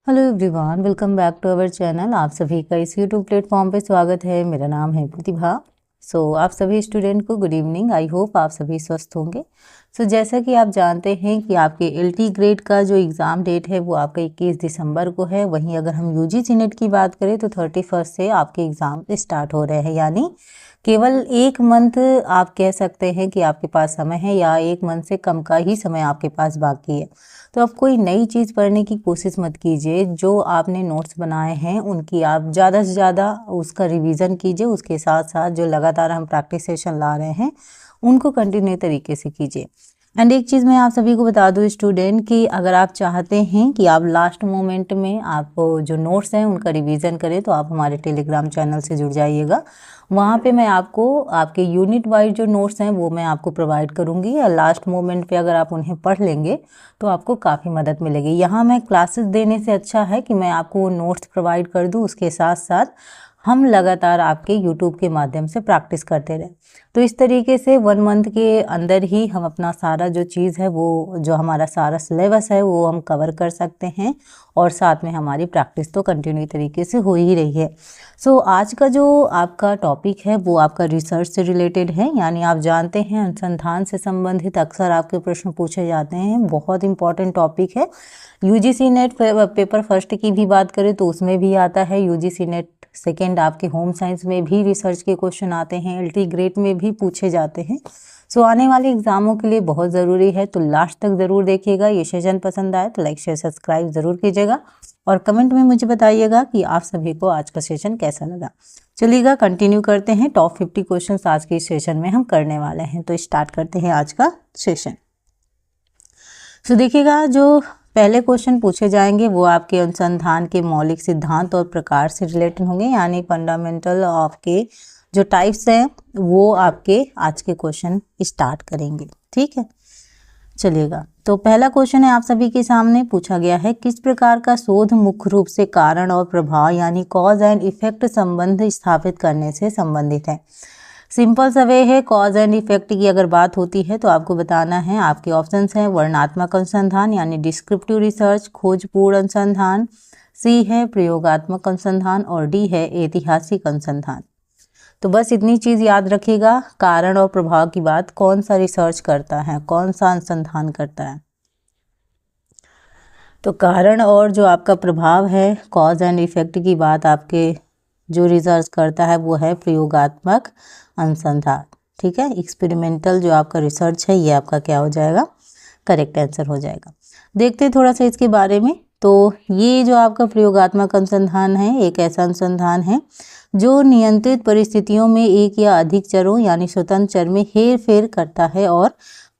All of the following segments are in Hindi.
Hello everyone, welcome back to our channel. आप सभी का इस यूट्यूब प्लेटफॉर्म पे स्वागत है। मेरा नाम है प्रतिभा। आप सभी स्टूडेंट को गुड इवनिंग। आई होप आप सभी स्वस्थ होंगे। जैसा कि आप जानते हैं कि आपके एलटी ग्रेड का जो एग्ज़ाम डेट है वो आपका 21 दिसंबर को है। वहीं अगर हम यूजीसी नेट की बात करें तो 31 से आपके एग्ज़ाम स्टार्ट हो रहे हैं, यानी केवल एक मंथ आप कह सकते हैं कि आपके पास समय है, या एक मंथ से कम का ही समय आपके पास बाकी है। तो अब कोई नई चीज़ पढ़ने की कोशिश मत कीजिए। जो आपने नोट्स बनाए हैं उनकी आप ज़्यादा से ज़्यादा उसका रिवीजन कीजिए। उसके साथ साथ जो लगातार हम प्रैक्टिस सेशन ला रहे हैं उनको कंटिन्यू तरीके से कीजिए। एंड एक चीज़ मैं आप सभी को बता दूं स्टूडेंट, कि अगर आप चाहते हैं कि आप लास्ट मोमेंट में आप जो नोट्स हैं उनका रिवीजन करें तो आप हमारे टेलीग्राम चैनल से जुड़ जाइएगा। वहाँ पे मैं आपको आपके यूनिट वाइज जो नोट्स हैं वो मैं आपको प्रोवाइड करूँगी, या लास्ट मोमेंट पे अगर आप उन्हें पढ़ लेंगे तो आपको काफ़ी मदद मिलेगी। यहाँ मैं क्लासेस देने से अच्छा है कि मैं आपको वो नोट्स प्रोवाइड कर दूँ, उसके साथ साथ हम लगातार आपके यूट्यूब के माध्यम से प्रैक्टिस करते रहें। तो इस तरीके से 1 मंथ के अंदर ही हम अपना सारा जो चीज़ है वो जो हमारा सारा सिलेबस है वो हम कवर कर सकते हैं, और साथ में हमारी प्रैक्टिस तो कंटिन्यू तरीके से हो ही रही है। आज का जो आपका टॉपिक है वो आपका रिसर्च से रिलेटेड है, यानी आप जानते हैं अनुसंधान से संबंधित अक्सर आपके प्रश्न पूछे जाते हैं। बहुत इंपॉर्टेंट टॉपिक है। यूजीसी नेट पेपर फर्स्ट की भी बात करें तो उसमें भी आता है। यूजीसी नेट सेकेंड आपके होम साइंस में भी रिसर्च के क्वेश्चन आते हैं। एलटी ग्रेड में भी पूछे जाते हैं। आने वाले एग्जामों के लिए बहुत ज़रूरी है, तो लास्ट तक ज़रूर देखिएगा। ये सेशन पसंद आए तो लाइक शेयर सब्सक्राइब ज़रूर कीजिएगा, और कमेंट में मुझे बताइएगा कि आप सभी को आज का सेशन कैसा लगा। चलिएगा कंटिन्यू करते हैं। टॉप 50 क्वेश्चन आज के सेशन में हम करने वाले हैं, तो स्टार्ट करते हैं आज का सेशन। देखिएगा, जो पहले क्वेश्चन पूछे जाएंगे वो आपके अनुसंधान के मौलिक सिद्धांत और प्रकार से रिलेटेड होंगे, यानी फंडामेंटल ऑफ के जो टाइप्स हैं वो आपके आज के क्वेश्चन स्टार्ट करेंगे। ठीक है, चलिएगा। तो पहला क्वेश्चन है आप सभी के सामने पूछा गया है, किस प्रकार का शोध मुख्य रूप से कारण और प्रभाव यानी कॉज एंड इफेक्ट संबंध स्थापित करने से संबंधित है। सिंपल सा वे है। कॉज एंड इफेक्ट की अगर बात होती है तो आपको बताना है, आपके ऑप्शंस हैं वर्णनात्मक अनुसंधान यानी डिस्क्रिप्टिव रिसर्च, खोजपूर्ण अनुसंधान, सी है प्रयोगात्मक अनुसंधान, और डी है ऐतिहासिक अनुसंधान। तो बस इतनी चीज़ याद रखिएगा। कारण और प्रभाव की बात कौन सा रिसर्च करता है, कौन सा अनुसंधान करता है। तो कारण और जो आपका प्रभाव है, कॉज एंड इफेक्ट की बात आपके जो रिसर्च करता है वो है प्रयोगात्मक अनुसंधान। ठीक है, एक्सपेरिमेंटल जो आपका रिसर्च है ये आपका क्या हो जाएगा, करेक्ट आंसर हो जाएगा। देखते हैं थोड़ा सा इसके बारे में। तो ये जो आपका प्रयोगात्मक अनुसंधान है एक ऐसा अनुसंधान है जो नियंत्रित परिस्थितियों में एक या अधिक चरों यानी स्वतंत्र चर में हेर फेर करता है, और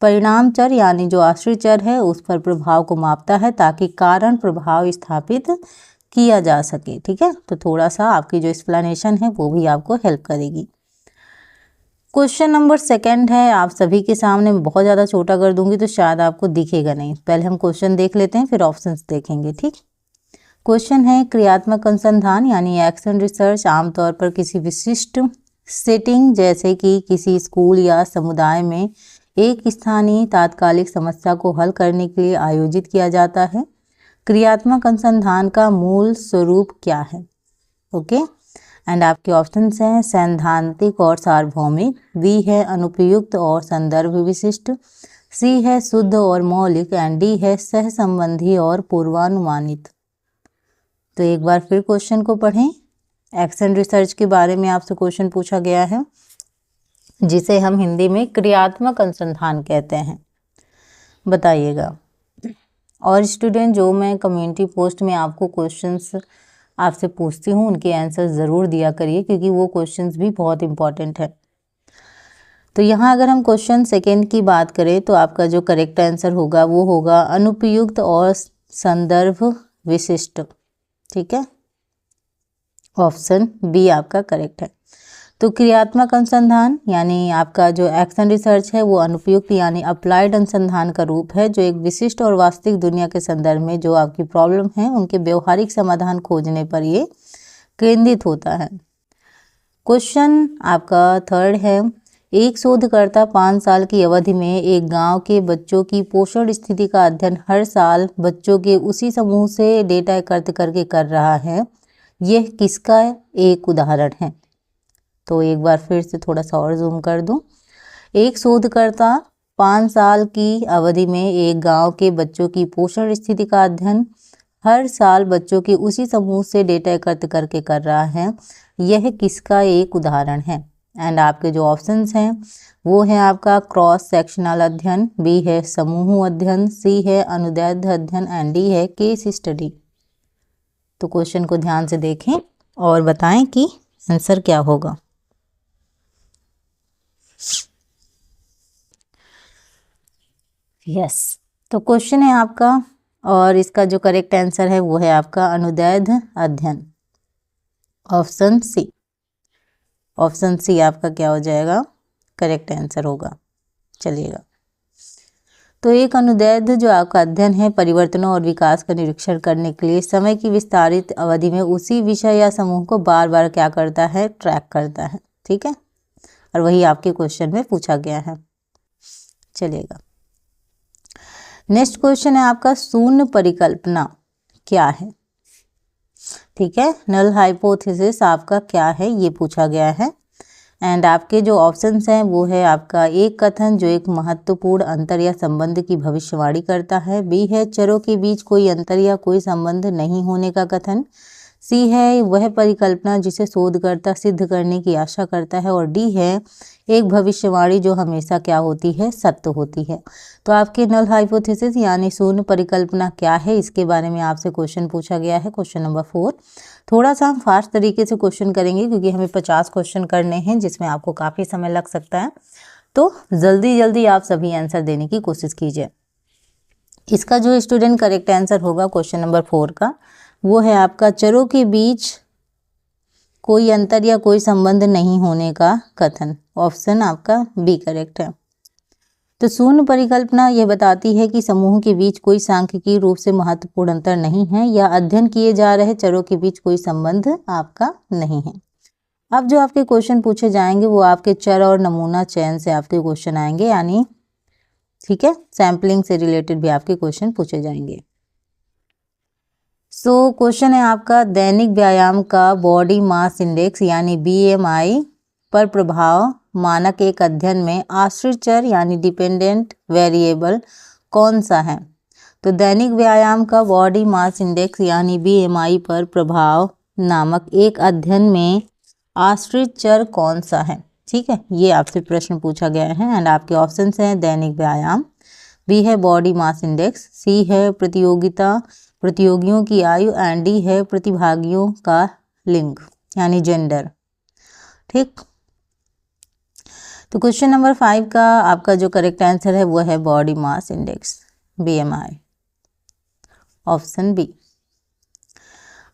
परिणाम चर यानी जो आश्रित चर है उस पर प्रभाव को मापता है, ताकि कारण प्रभाव स्थापित किया जा सके। ठीक है, तो थोड़ा सा आपकी जो एक्सप्लेनेशन है वो भी आपको हेल्प करेगी। क्वेश्चन नंबर सेकंड है आप सभी के सामने। बहुत ज़्यादा छोटा कर दूंगी तो शायद आपको दिखेगा नहीं। पहले हम क्वेश्चन देख लेते हैं, फिर ऑप्शंस देखेंगे। ठीक, क्वेश्चन है क्रियात्मक अनुसंधान यानी एक्शन रिसर्च आमतौर पर किसी विशिष्ट सेटिंग जैसे कि किसी स्कूल या समुदाय में एक स्थानीय तात्कालिक समस्या को हल करने के लिए आयोजित किया जाता है। क्रियात्मक अनुसंधान का मूल स्वरूप क्या है। ओके, एंड आपके ऑप्शंस हैं सैद्धांतिक और सार्वभौमिक, बी है अनुपयुक्त और संदर्भ विशिष्ट, सी है शुद्ध और मौलिक, एंड डी है सहसंबंधी और पूर्वानुमानित। तो एक बार फिर क्वेश्चन को पढ़ें। एक्शन रिसर्च के बारे में आपसे क्वेश्चन पूछा गया है, जिसे हम हिंदी में क्रियात्मक अनुसंधान कहते हैं। बताइएगा। और स्टूडेंट, जो मैं कम्युनिटी पोस्ट में आपको क्वेश्चंस आपसे पूछती हूँ उनके आंसर ज़रूर दिया करिए, क्योंकि वो क्वेश्चंस भी बहुत इंपॉर्टेंट है। तो यहाँ अगर हम क्वेश्चन सेकेंड की बात करें तो आपका जो करेक्ट आंसर होगा वो होगा अनुपयुक्त और संदर्भ विशिष्ट। ठीक है, ऑप्शन बी आपका करेक्ट है। तो क्रियात्मक अनुसंधान यानी आपका जो एक्शन रिसर्च है वो अनुपयुक्त यानी अप्लाइड अनुसंधान का रूप है, जो एक विशिष्ट और वास्तविक दुनिया के संदर्भ में जो आपकी प्रॉब्लम है उनके व्यवहारिक समाधान खोजने पर ये केंद्रित होता है। क्वेश्चन आपका थर्ड है, एक शोधकर्ता 5 साल की अवधि में एक गांव के बच्चों की पोषण स्थिति का अध्ययन हर साल बच्चों के उसी समूह से डेटा एकत्र करके कर रहा है। यह किसका एक उदाहरण है? तो एक बार फिर से थोड़ा सा और जूम कर दूं। एक शोधकर्ता 5 साल की अवधि में एक गांव के बच्चों की पोषण स्थिति का अध्ययन हर साल बच्चों के उसी समूह से डेटा एकत्र करके कर रहा है। यह किसका एक उदाहरण है? एंड आपके जो ऑप्शंस हैं वो है आपका क्रॉस सेक्शनल अध्ययन, बी है समूह अध्ययन, सी है अनुदैर्ध्य अध्ययन एंड डी है केस स्टडी। तो क्वेश्चन को ध्यान से देखें और बताएं कि आंसर क्या होगा। यस, तो क्वेश्चन है आपका और इसका जो करेक्ट आंसर है वो है आपका अनुदैर्ध्य अध्ययन, ऑप्शन सी। ऑप्शन सी आपका क्या हो जाएगा? करेक्ट आंसर होगा। चलिएगा, तो एक अनुदैर्ध्य जो आपका अध्ययन है परिवर्तनों और विकास का निरीक्षण करने के लिए समय की विस्तारित अवधि में उसी विषय या समूह को बार बार क्या करता है? ट्रैक करता है। ठीक है, और वही आपके क्वेश्चन में पूछा गया है। चलिएगा, नेक्स्ट क्वेश्चन है आपका शून्य परिकल्पना क्या है? ठीक है, नल हाइपोथेसिस आपका क्या है ये पूछा गया है। एंड आपके जो ऑप्शंस हैं वो है आपका एक कथन जो एक महत्वपूर्ण अंतर या संबंध की भविष्यवाणी करता है, बी है चरों के बीच कोई अंतर या कोई संबंध नहीं होने का कथन, सी है वह परिकल्पना जिसे शोधकर्ता सिद्ध करने की आशा करता है, और डी है एक भविष्यवाणी जो हमेशा क्या होती है? सत्य होती है। तो आपके नल हाइपोथेसिस यानी शून्य परिकल्पना क्या है, इसके बारे में आपसे क्वेश्चन पूछा गया है, क्वेश्चन नंबर 4। थोड़ा सा हम फास्ट तरीके से क्वेश्चन करेंगे क्योंकि हमें 50 क्वेश्चन करने हैं जिसमें आपको काफ़ी समय लग सकता है, तो जल्दी जल्दी आप सभी आंसर देने की कोशिश कीजिए। इसका जो स्टूडेंट करेक्ट आंसर होगा क्वेश्चन नंबर 4 का वो है आपका चरों के बीच कोई अंतर या कोई संबंध नहीं होने का कथन, ऑप्शन आपका बी करेक्ट है। तो शून्य परिकल्पना यह बताती है कि समूह के बीच कोई सांख्यिकीय रूप से महत्वपूर्ण अंतर नहीं है या अध्ययन किए जा रहे चरों के बीच कोई संबंध आपका नहीं है। अब जो आपके क्वेश्चन पूछे जाएंगे वो आपके चर और नमूना चयन से आपके क्वेश्चन आएंगे, यानी ठीक है सैम्पलिंग से रिलेटेड भी आपके क्वेश्चन पूछे जाएंगे। सो क्वेश्चन है आपका दैनिक व्यायाम का बॉडी मास इंडेक्स यानी BMI पर प्रभाव मानक एक अध्ययन में आश्रित चर यानी डिपेंडेंट वेरिएबल कौन सा है? तो दैनिक व्यायाम का बॉडी मास इंडेक्स यानी BMI पर प्रभाव नामक एक अध्ययन में आश्रित चर कौन सा है? ठीक है, ये आपसे प्रश्न पूछा गया है। एंड आपके ऑप्शंस हैं दैनिक व्यायाम, बी है बॉडी मास इंडेक्स, सी है प्रतियोगियों की आयु एंड डी है प्रतिभागियों का लिंग यानी जेंडर। ठीक, तो क्वेश्चन नंबर 5 का आपका जो करेक्ट आंसर है वो है body mass index BMI, option B.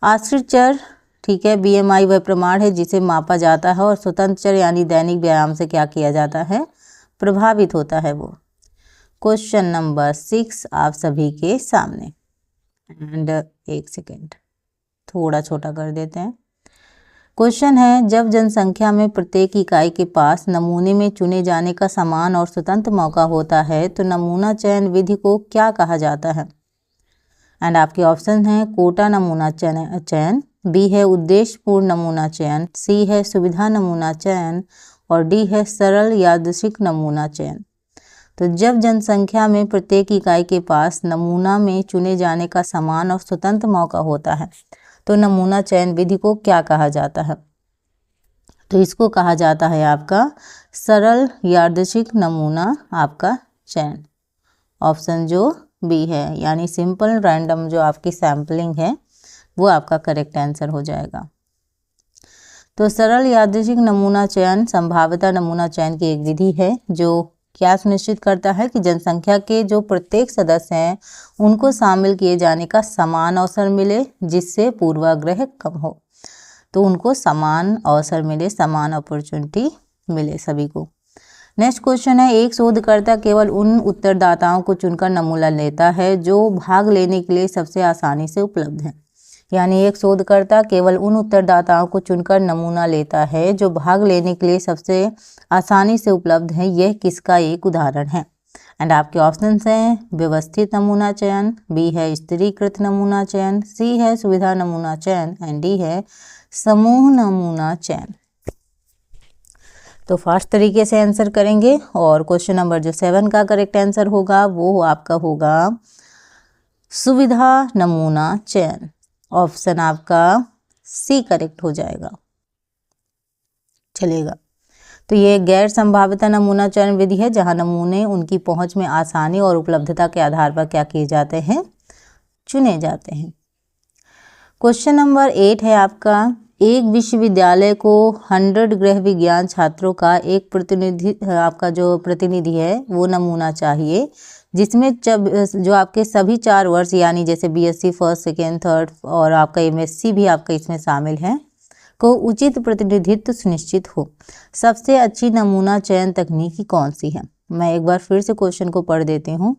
आश्रित चर ठीक है BMI वह प्रमाण है जिसे मापा जाता है और स्वतंत्र चर यानी दैनिक व्यायाम से क्या किया जाता है? प्रभावित होता है वो। क्वेश्चन नंबर 6 आप सभी के सामने, एंड एक सेकेंड थोड़ा छोटा कर देते हैं। क्वेश्चन है जब जनसंख्या में प्रत्येक इकाई के पास नमूने में चुने जाने का समान और स्वतंत्र मौका होता है तो नमूना चयन विधि को क्या कहा जाता है? एंड आपके ऑप्शन हैं कोटा नमूना चयन, बी है उद्देश्यपूर्ण नमूना चयन, सी है सुविधा नमूना चयन और डी है सरल यादृच्छिक नमूना चयन। तो जब जनसंख्या में प्रत्येक इकाई के पास नमूना में चुने जाने का समान और स्वतंत्र मौका होता है तो नमूना चयन विधि को क्या कहा जाता है? तो इसको कहा जाता है आपका सरल यादृच्छिक नमूना आपका चयन, ऑप्शन जो बी है यानी सिंपल रैंडम जो आपकी सैम्पलिंग है वो आपका करेक्ट आंसर हो जाएगा। तो सरल यादृच्छिक नमूना चयन संभाव्यता नमूना चयन की एक विधि है जो क्या सुनिश्चित करता है कि जनसंख्या के जो प्रत्येक सदस्य हैं उनको शामिल किए जाने का समान अवसर मिले जिससे पूर्वाग्रह कम हो। तो उनको समान अवसर मिले, समान अपॉर्चुनिटी मिले सभी को। नेक्स्ट क्वेश्चन है एक शोधकर्ता केवल उन उत्तरदाताओं को चुनकर नमूना लेता है जो भाग लेने के लिए सबसे आसानी से उपलब्ध हैं। यानी एक शोधकर्ता केवल उन उत्तरदाताओं को चुनकर नमूना लेता है जो भाग लेने के लिए सबसे आसानी से उपलब्ध है। यह किसका एक उदाहरण है? एंड आपके ऑप्शंस हैं व्यवस्थित नमूना चयन, बी है स्थिरीकृत नमूना चयन, सी है सुविधा नमूना चयन एंड डी है समूह नमूना चयन। तो फास्ट तरीके से आंसर करेंगे और क्वेश्चन नंबर जो 7 का करेक्ट आंसर होगा वो आपका होगा सुविधा नमूना चयन। ऑप्शन आपका सी करेक्ट हो जाएगा, चलेगा। तो ये गैर संभाव्यता नमूना चयन विधि है जहां नमूने उनकी पहुंच में आसानी और उपलब्धता के आधार पर क्या किए जाते हैं? चुने जाते हैं। क्वेश्चन नंबर 8 है आपका, एक विश्वविद्यालय को 100 गृह विज्ञान छात्रों का एक प्रतिनिधि है वो नमूना चाहिए जिसमें जो आपके सभी 4 वर्ष यानी जैसे बीएससी फर्स्ट सेकेंड थर्ड और आपका एमएससी भी आपका इसमें शामिल है को उचित प्रतिनिधित्व सुनिश्चित हो। सबसे अच्छी नमूना चयन तकनीकी कौन सी है? मैं एक बार फिर से क्वेश्चन को पढ़ देती हूँ।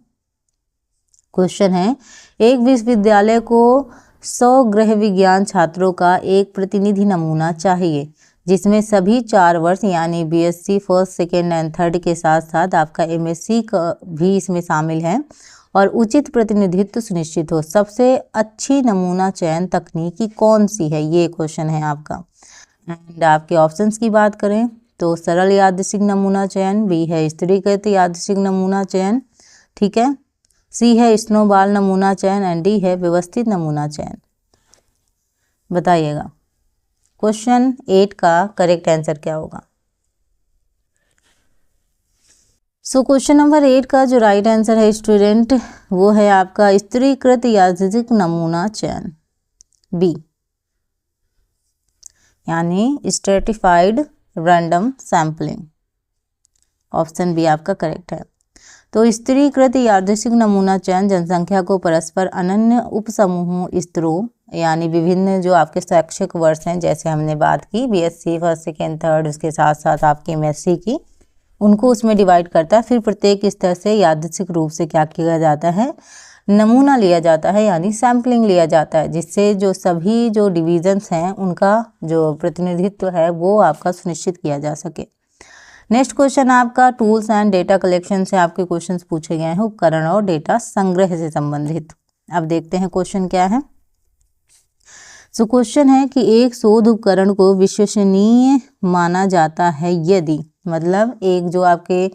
क्वेश्चन है, एक विश्वविद्यालय को 100 गृह विज्ञान छात्रों का एक प्रतिनिधि नमूना चाहिए जिसमें सभी 4 वर्ष यानी BSc first second and third के साथ साथ आपका एमएससी भी इसमें शामिल है और उचित प्रतिनिधित्व सुनिश्चित हो। सबसे अच्छी नमूना चयन तकनीकी कौन सी है? ये क्वेश्चन है आपका। एंड आपके ऑप्शंस की बात करें तो सरल यादृच्छिक नमूना चयन, बी है स्थिरीकृत यादृच्छिक नमूना चयन, ठीक है, सी है स्नोबॉल नमूना चयन एंड डी है व्यवस्थित नमूना चयन। बताइएगा क्वेश्चन 8 का करेक्ट आंसर क्या होगा? सो क्वेश्चन नंबर 8 का जो राइट आंसर है स्टूडेंट वो है आपका स्थिरीकृत यादृच्छिक नमूना चयन, बी यानी stratified random sampling. Option B आपका करेक्ट है। तो स्थिरीकृत यादृच्छिक नमूना चयन जनसंख्या को परस्पर अनन्य उपसमूहों स्तरों यानी विभिन्न जो आपके शैक्षिक वर्ष हैं जैसे हमने बात की बीएससी फर्स्ट सेकेंड थर्ड उसके साथ साथ आपकी एमएससी की, उनको उसमें डिवाइड करता है। फिर प्रत्येक स्तर से यादृच्छिक रूप से क्या किया जाता है? नमूना लिया जाता है यानी सैम्पलिंग लिया जाता है जिससे जो सभी जो डिविजन्स हैं उनका जो प्रतिनिधित्व है वो आपका सुनिश्चित किया जा सके। नेक्स्ट क्वेश्चन आपका टूल्स एंड डेटा कलेक्शन से आपके क्वेश्चंस पूछे गए हैं उपकरण और डेटा संग्रह से संबंधित। अब देखते हैं क्वेश्चन क्या है। सो क्वेश्चन है कि एक शोध उपकरण को विश्वसनीय माना जाता है यदि, मतलब एक जो आपके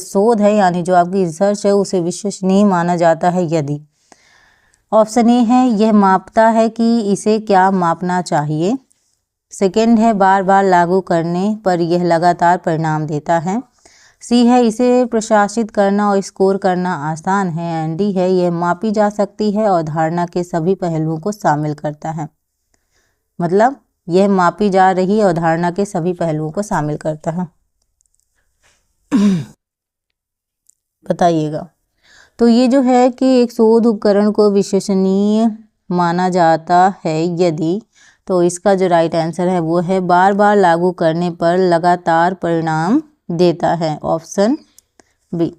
शोध है यानी जो आपकी रिसर्च है उसे विश्वसनीय माना जाता है यदि। ऑप्शन ए है यह मापता है कि इसे क्या मापना चाहिए, सेकेंड है बार बार लागू करने पर यह लगातार परिणाम देता है, सी है इसे प्रशासित करना और स्कोर करना आसान है एंड डी है यह मापी जा सकती है और धारणा के सभी पहलुओं को शामिल करता है। मतलब यह मापी जा रही अवधारणा के सभी पहलुओं को शामिल करता है। बताइएगा। तो ये जो है कि एक शोध उपकरण को विश्वसनीय माना जाता है यदि, तो इसका जो राइट आंसर है वो है बार बार लागू करने पर लगातार परिणाम देता है। Option B.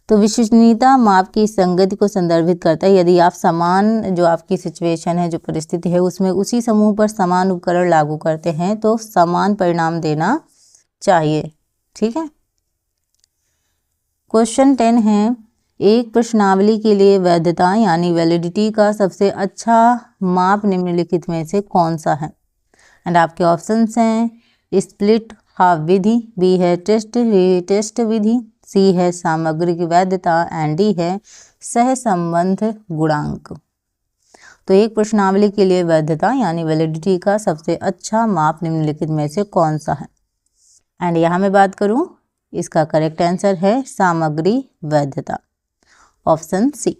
तो विश्वसनीयता माप की संगति को संदर्भित करता है यदि आप समान जो आपकी सिचुएशन है जो परिस्थिति है उसमें उसी समूह पर समान उपकरण लागू करते हैं तो समान परिणाम देना चाहिए। ठीक है। क्वेश्चन 10 है एक प्रश्नावली के लिए वैधता यानी वैलिडिटी का सबसे अच्छा माप निम्नलिखित में से कौन सा है? एंड आपके ऑप्शंस हैं स्प्लिट हाफ विधि, बी है टेस्ट रीटेस्ट विधि, सी है सामग्री की वैधता एंड डी है सहसंबंध गुणांक। तो एक प्रश्नावली के लिए वैधता यानी वैलिडिटी का सबसे अच्छा माप निम्नलिखित में से कौन सा है? एंड यहाँ मैं बात करूँ इसका करेक्ट आंसर है सामग्री वैधता। Option C.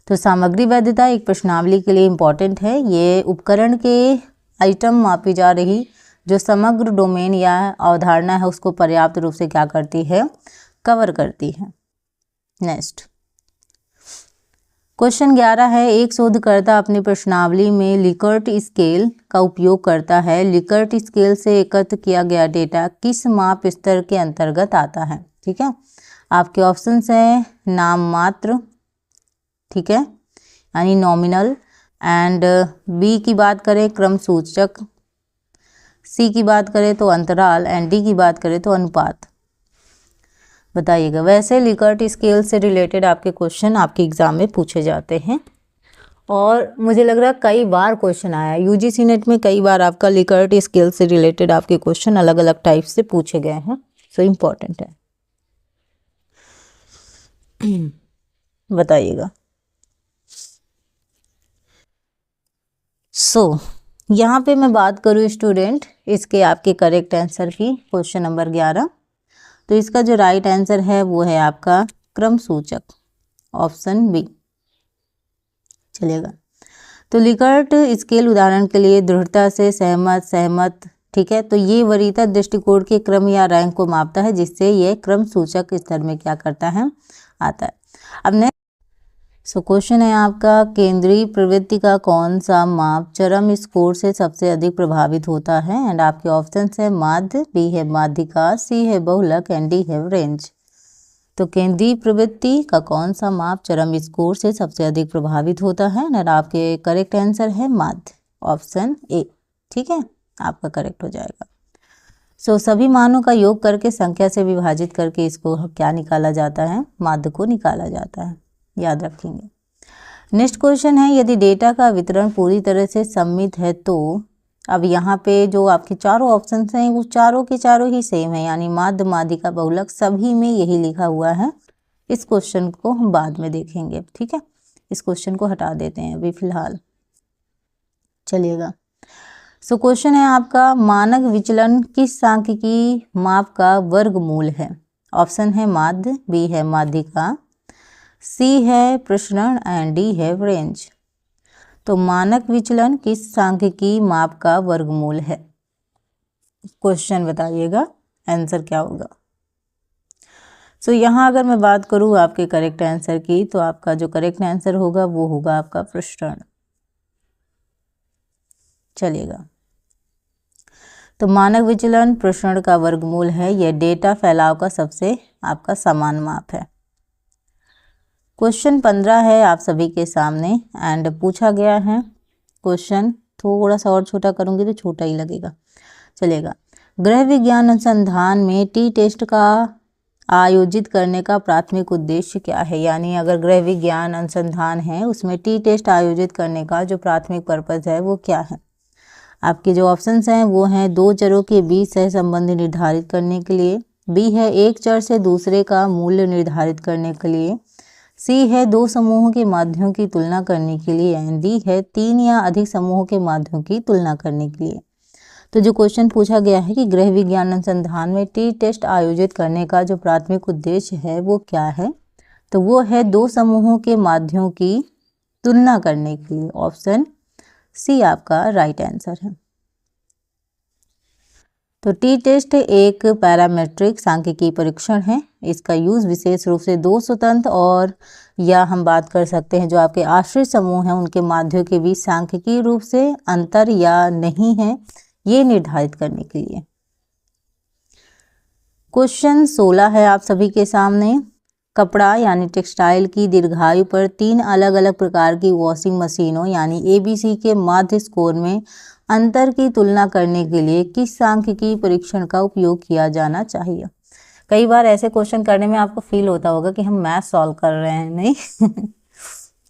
तो सामग्री वैधता एक प्रश्नावली के लिए इंपॉर्टेंट है। ये उपकरण के आइटम मापी जा रही जो समग्र डोमेन या अवधारणा है उसको पर्याप्त रूप से क्या करती है? कवर करती है। नेक्स्ट क्वेश्चन 11 है एक शोधकर्ता अपनी प्रश्नावली में लिकर्ट स्केल का उपयोग करता है। लिकर्ट स्केल से एकत्र किया गया डेटा किस माप स्तर के अंतर्गत आता है? ठीक है। आपके ऑप्शंस हैं नाम मात्र, ठीक है, यानी नॉमिनल। एंड बी की बात करें क्रम सूचक, सी की बात करें तो अंतराल, एंड डी की बात करें तो अनुपात। बताइएगा। वैसे लिकर्ट स्केल से रिलेटेड आपके क्वेश्चन आपके एग्जाम में पूछे जाते हैं और मुझे लग रहा है कई बार क्वेश्चन आया है यूजीसी नेट में, कई बार आपका लिकर्ट स्केल से रिलेटेड आपके क्वेश्चन अलग अलग टाइप से पूछे गए हैं, सो इम्पोर्टेंट है। बताइएगा। यहाँ पे मैं बात करूँ स्टूडेंट इसके आपके करेक्ट आंसर की, क्वेश्चन नंबर 11, तो इसका जो राइट आंसर है वो है आपका क्रम सूचक, ऑप्शन बी। चलेगा। तो लिकर्ट स्केल उदाहरण के लिए दृढ़ता से सहमत, सहमत, ठीक है, तो ये वरीयता दृष्टिकोण के क्रम या रैंक को मापता है, जिससे ये क्रम सूचक स्तर में क्या करता है, आता है। अब नेक्स्ट क्वेश्चन है आपका, केंद्रीय प्रवृत्ति का कौन सा माप चरम स्कोर से सबसे अधिक प्रभावित होता है? एंड आपके ऑप्शंस है माध्य, बी है माध्यिका, सी है बहुलक, एंड डी है रेंज। तो केंद्रीय प्रवृत्ति का कौन सा माप चरम स्कोर से सबसे अधिक प्रभावित होता है? एंड आपके करेक्ट आंसर है माध्य, ऑप्शन ए। ठीक है, आपका करेक्ट हो जाएगा। सभी मानों का योग करके संख्या से विभाजित करके इसको क्या निकाला जाता है, माध्य को निकाला जाता है, याद रखेंगे। नेक्स्ट क्वेश्चन है, यदि डेटा का वितरण पूरी तरह से सममित है तो, अब यहाँ पे जो आपके चारों ऑप्शन हैं वो चारों के चारों ही सेम है, यानी माध्य, माध्यिका, बहुलक सभी में यही लिखा हुआ है। इस क्वेश्चन को हम बाद में देखेंगे, ठीक है, इस क्वेश्चन को हटा देते हैं अभी फिलहाल। चलिएगा। क्वेश्चन है आपका, मानक विचलन किस सांख्यिकी माप का वर्गमूल है? ऑप्शन है माध्य, बी है माध्यिका, सी है प्रसरण, एंड डी है रेंज। तो मानक विचलन किस सांख्यिकी माप का वर्गमूल है? क्वेश्चन बताइएगा, आंसर क्या होगा। यहाँ अगर मैं बात करूँ आपके करेक्ट आंसर की, तो आपका जो करेक्ट आंसर होगा वो होगा आपका प्रसरण। चलिएगा। तो मानक विचलन प्रसरण का वर्गमूल है, यह डेटा फैलाव का सबसे आपका समान माप है। क्वेश्चन 15 है आप सभी के सामने एंड पूछा गया है क्वेश्चन, थोड़ा सा और छोटा करूंगी तो छोटा ही लगेगा, चलेगा। गृह विज्ञान अनुसंधान में टी टेस्ट का आयोजित करने का प्राथमिक उद्देश्य क्या है? यानी अगर गृह विज्ञान अनुसंधान है उसमें टी टेस्ट आयोजित करने का जो प्राथमिक पर्पज है वो क्या है? आपके जो ऑप्शंस हैं वो हैं दो चरों के बीच सहसंबंध निर्धारित करने के लिए, बी है एक चर से दूसरे का मूल्य निर्धारित करने के लिए, सी है दो समूहों के माध्यों की तुलना करने के लिए, एंड डी है तीन या अधिक समूहों के माध्यों की तुलना करने के लिए। तो जो क्वेश्चन पूछा गया है कि गृह विज्ञान अनुसंधान में टी टेस्ट आयोजित करने का जो प्राथमिक उद्देश्य है वो क्या है, तो वो है दो समूहों के माध्यों की तुलना करने के लिए। ऑप्शन सी आपका राइट आंसर है। तो टी टेस्ट एक पैरामेट्रिक सांख्यिकीय परीक्षण है, इसका यूज विशेष रूप से दो स्वतंत्र और या हम बात कर सकते हैं जो आपके आश्रित समूह हैं उनके माध्यों के बीच सांख्यिकीय रूप से अंतर या नहीं है ये निर्धारित करने के लिए। क्वेश्चन 16 है आप सभी के सामने, कपड़ा यानी टेक्सटाइल की दीर्घायु पर तीन अलग अलग प्रकार की वॉशिंग मशीनों यानी ABC के माध्य स्कोर में अंतर की तुलना करने के लिए किस सांख्यिकीय परीक्षण का उपयोग किया जाना चाहिए? कई बार ऐसे क्वेश्चन करने में आपको फील होता होगा कि हम मैथ सॉल्व कर रहे हैं, नहीं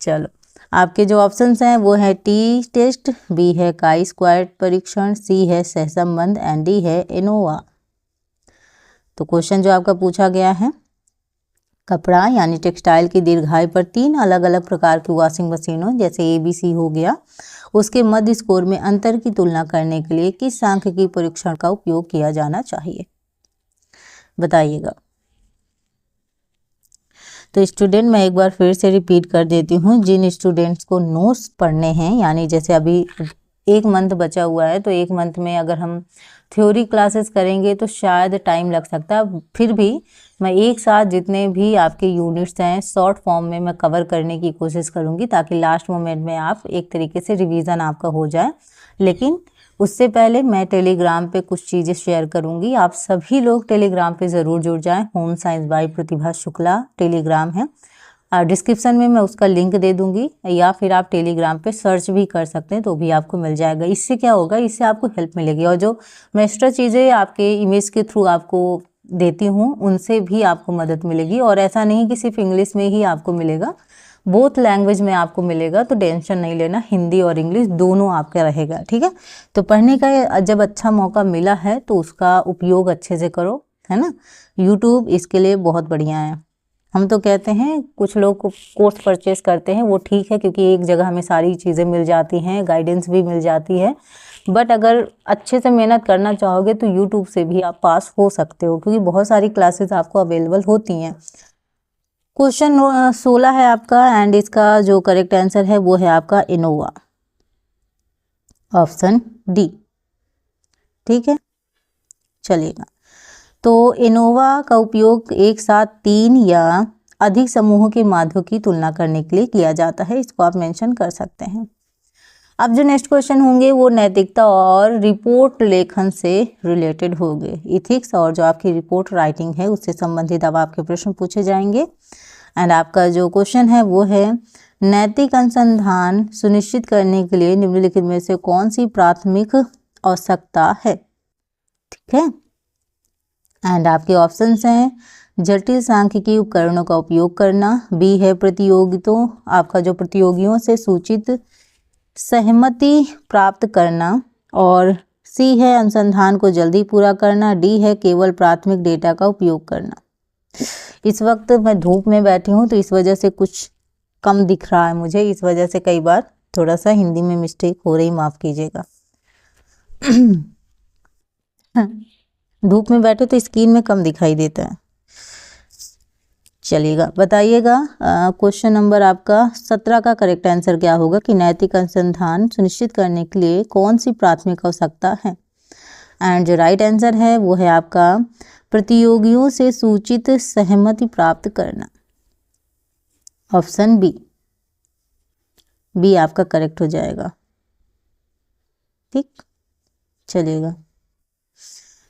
चलो, आपके जो ऑप्शंस हैं वो है टी टेस्ट, बी है काई स्क्वायर परीक्षण, सी है सहसंबंध, एंड डी है एनोवा। तो क्वेश्चन जो आपका पूछा गया है, कपड़ा यानी टेक्सटाइल की दीर्घायु पर तीन अलग अलग प्रकार की वॉशिंग मशीनों जैसे ABC हो गया उसके मध्य स्कोर में अंतर की तुलना करने के लिए किस सांख्यिकीय परीक्षण का उपयोग किया जाना चाहिए? बताइएगा। तो स्टूडेंट मैं एक बार फिर से रिपीट कर देती हूँ, जिन स्टूडेंट्स को नोट्स पढ़ने हैं यानी जैसे अभी एक मंथ बचा हुआ है तो एक मंथ में अगर हम थ्योरी क्लासेस करेंगे तो शायद टाइम लग सकता है, फिर भी मैं एक साथ जितने भी आपके यूनिट्स हैं शॉर्ट फॉर्म में मैं कवर करने की कोशिश करूंगी ताकि लास्ट मोमेंट में आप एक तरीके से रिवीजन आपका हो जाए। लेकिन उससे पहले मैं टेलीग्राम पे कुछ चीज़ें शेयर करूंगी, आप सभी लोग टेलीग्राम पे ज़रूर जुड़ जाएं। Home science by Pratibha Shukla Telegram है, डिस्क्रिप्शन में मैं उसका लिंक दे दूंगी, या फिर आप टेलीग्राम पे सर्च भी कर सकते हैं तो भी आपको मिल जाएगा। इससे क्या होगा, इससे आपको हेल्प मिलेगी, और जो मैं एक्स्ट्रा चीज़ें आपके इमेज के थ्रू आपको देती हूँ उनसे भी आपको मदद मिलेगी। और ऐसा नहीं कि सिर्फ इंग्लिश में ही आपको मिलेगा, बोथ लैंग्वेज में आपको मिलेगा, तो टेंशन नहीं लेना, हिंदी और इंग्लिश दोनों आपका रहेगा, ठीक है। तो पढ़ने का जब अच्छा मौका मिला है तो उसका उपयोग अच्छे से करो, है ना। यूट्यूब इसके लिए बहुत बढ़िया है। हम तो कहते हैं, कुछ लोग कोर्स परचेस करते हैं वो ठीक है, क्योंकि एक जगह हमें सारी चीज़ें मिल जाती हैं, गाइडेंस भी मिल जाती है। बट अगर अच्छे से मेहनत करना चाहोगे तो यूट्यूब से भी आप पास हो सकते हो, क्योंकि बहुत सारी क्लासेस आपको अवेलेबल होती हैं। क्वेश्चन 16 है आपका, एंड इसका जो करेक्ट आंसर है वो है आपका इनोवा, ऑप्शन डी, ठीक है। चलिएगा, तो इनोवा का उपयोग एक साथ 3 या अधिक समूहों के माध्यों की तुलना करने के लिए किया जाता है, इसको आप मेंशन कर सकते हैं। अब जो नेक्स्ट क्वेश्चन होंगे वो नैतिकता और रिपोर्ट लेखन से रिलेटेड होंगे। इथिक्स और जो आपकी रिपोर्ट राइटिंग है उससे संबंधित अब आपके प्रश्न पूछे जाएंगे। एंड आपका जो क्वेश्चन है वो है, नैतिक अनुसंधान सुनिश्चित करने के लिए निम्नलिखित में से कौन सी प्राथमिक आवश्यकता है, ठीक है। एंड आपके ऑप्शंस हैं, जटिल सांख्यिकी उपकरणों का उपयोग करना, बी है प्रतियोगितों, आपका जो प्रतियोगियों से सूचित सहमति प्राप्त करना, और सी है अनुसंधान को जल्दी पूरा करना, डी है केवल प्राथमिक डेटा का उपयोग करना। इस वक्त मैं धूप में बैठी हूँ तो इस वजह से कुछ कम दिख रहा है मुझे, इस वजह से कई बार थोड़ा सा हिंदी में मिस्टेक हो रही, माफ़ कीजिएगा। धूप में बैठे तो स्क्रीन में कम दिखाई देता है। चलिएगा, बताइएगा क्वेश्चन नंबर आपका 17 का करेक्ट आंसर क्या होगा कि नैतिक अनुसंधान सुनिश्चित करने के लिए कौन सी प्राथमिक आवश्यकता है। एंड जो राइट आंसर है वो है आपका प्रतियोगियों से सूचित सहमति प्राप्त करना, ऑप्शन बी, बी आपका करेक्ट हो जाएगा, ठीक। चलिएगा,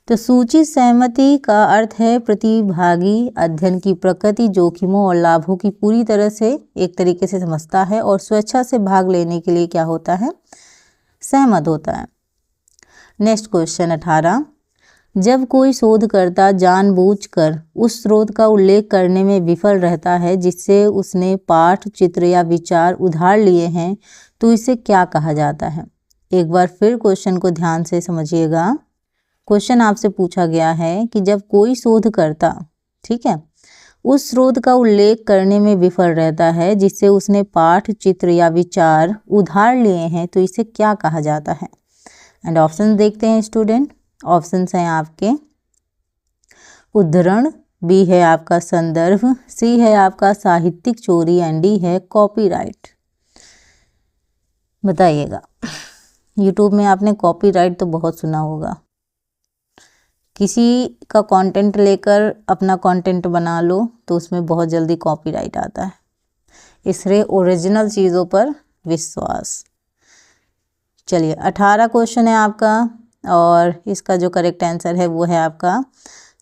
तो सूचित सहमति का अर्थ है प्रतिभागी अध्ययन की प्रकृति, जोखिमों और लाभों की पूरी तरह से एक तरीके से समझता है और स्वेच्छा से भाग लेने के लिए क्या होता है, सहमत होता है। नेक्स्ट क्वेश्चन 18, जब कोई शोधकर्ता जानबूझकर उस स्रोत का उल्लेख करने में विफल रहता है जिससे उसने पाठ, चित्र या विचार उधार लिए हैं, तो इसे क्या कहा जाता है। एक बार फिर क्वेश्चन को ध्यान से समझिएगा। क्वेश्चन आपसे पूछा गया है कि जब कोई शोधकर्ता, ठीक है, उस स्रोत का उल्लेख करने में विफल रहता है जिससे उसने पाठ, चित्र या विचार उधार लिए हैं, तो इसे क्या कहा जाता है। एंड ऑप्शन देखते हैं स्टूडेंट। ऑप्शंस हैं आपके उद्धरण, बी है आपका संदर्भ, सी है आपका साहित्यिक चोरी, एंड डी है कॉपीराइट। बताइएगा, यूट्यूब में आपने कॉपीराइट तो बहुत सुना होगा, किसी का कंटेंट लेकर अपना कंटेंट बना लो तो उसमें बहुत जल्दी कॉपीराइट आता है, इसलिए ओरिजिनल चीज़ों पर विश्वास। चलिए, 18 क्वेश्चन है आपका, और इसका जो करेक्ट आंसर है वो है आपका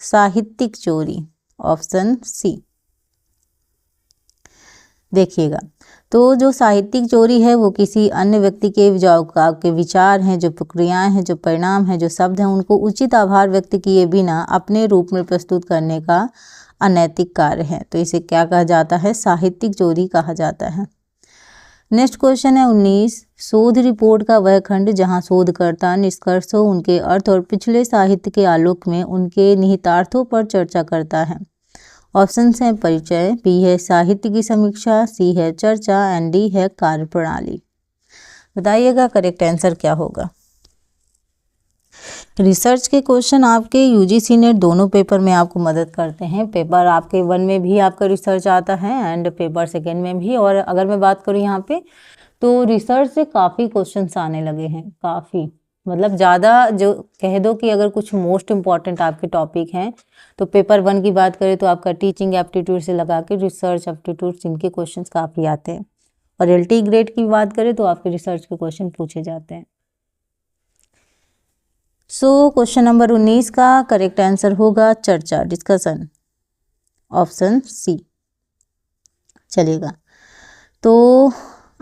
साहित्यिक चोरी, ऑप्शन सी। देखिएगा, तो जो साहित्यिक चोरी है वो किसी अन्य व्यक्ति के जो आपके विचार हैं, जो प्रक्रियाएं हैं, जो परिणाम हैं, जो शब्द हैं, उनको उचित आभार व्यक्त किए बिना अपने रूप में प्रस्तुत करने का अनैतिक कार्य है, तो इसे क्या कहा जाता है, साहित्यिक चोरी कहा जाता है। नेक्स्ट क्वेश्चन है 19, शोध रिपोर्ट का वह खंड जहां शोधकर्ता निष्कर्षों, उनके अर्थ और पिछले साहित्य के आलोक में उनके निहितार्थों पर चर्चा करता है। ऑप्शन हैं परिचय, बी है साहित्य की समीक्षा, सी है चर्चा, एंड डी है कार्यप्रणाली। बताइएगा करेक्ट आंसर क्या होगा। रिसर्च के क्वेश्चन आपके यूजीसी नेट दोनों पेपर में आपको मदद करते हैं। पेपर आपके 1 में भी आपका रिसर्च आता है एंड पेपर 2 में भी। और अगर मैं बात करूँ यहाँ पे तो रिसर्च से काफ़ी क्वेश्चंस आने लगे हैं, काफ़ी मतलब ज़्यादा, जो कह दो कि अगर कुछ मोस्ट इम्पॉर्टेंट आपके टॉपिक हैं तो पेपर 1 की बात करें तो आपका टीचिंग एप्टीट्यूड से लगा के रिसर्च एप्टीट्यूड, इनके क्वेश्चंस काफ़ी आते हैं। और एलटी ग्रेड की बात करें तो आपके रिसर्च के क्वेश्चन पूछे जाते हैं। सो क्वेश्चन नंबर 19 का करेक्ट आंसर होगा चर्चा, डिस्कशन, ऑप्शन सी। चलेगा। तो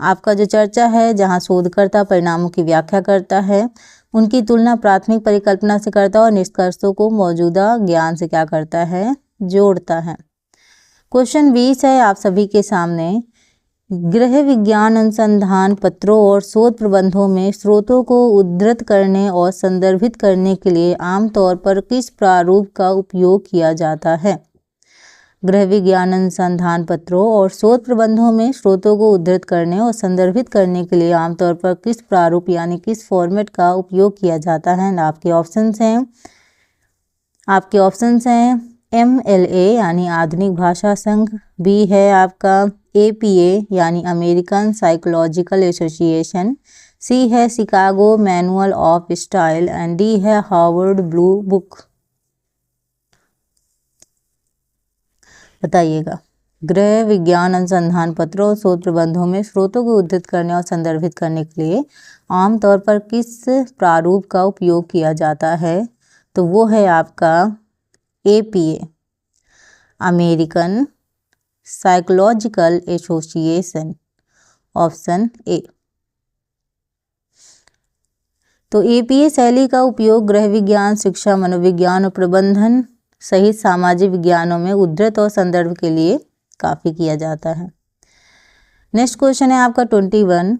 आपका जो चर्चा है जहाँ शोधकर्ता परिणामों की व्याख्या करता है, उनकी तुलना प्राथमिक परिकल्पना से करता है और निष्कर्षों को मौजूदा ज्ञान से क्या करता है, जोड़ता है। क्वेश्चन 20 है आप सभी के सामने, गृह विज्ञान अनुसंधान पत्रों और शोध प्रबंधों में स्रोतों को उद्धृत करने और संदर्भित करने के लिए आमतौर पर किस प्रारूप का उपयोग किया जाता है। गृह विज्ञान अनुसंधान पत्रों और शोध प्रबंधों में स्रोतों को उद्धृत करने और संदर्भित करने के लिए आमतौर पर किस प्रारूप यानी किस फॉर्मेट का उपयोग किया जाता है। आपके ऑप्शंस हैं MLA यानी आधुनिक भाषा संघ, बी है आपका APA यानी अमेरिकन साइकोलॉजिकल एसोसिएशन, सी है Chicago manual of style and D है हार्वर्ड ब्लू बुक। बताइएगा। गृह विज्ञान अनुसंधान पत्रों और शोध प्रबंधों में स्रोतों को उद्धृत करने और संदर्भित करने के लिए आमतौर पर किस प्रारूप का उपयोग किया जाता है, तो वो है आपका APA American psychological association, option A. तो APA शैली का उपयोग गृह विज्ञान, शिक्षा, मनोविज्ञान और प्रबंधन सहित सामाजिक विज्ञानों में उद्धृत और संदर्भ के लिए काफ़ी किया जाता है। नेक्स्ट क्वेश्चन है आपका 21,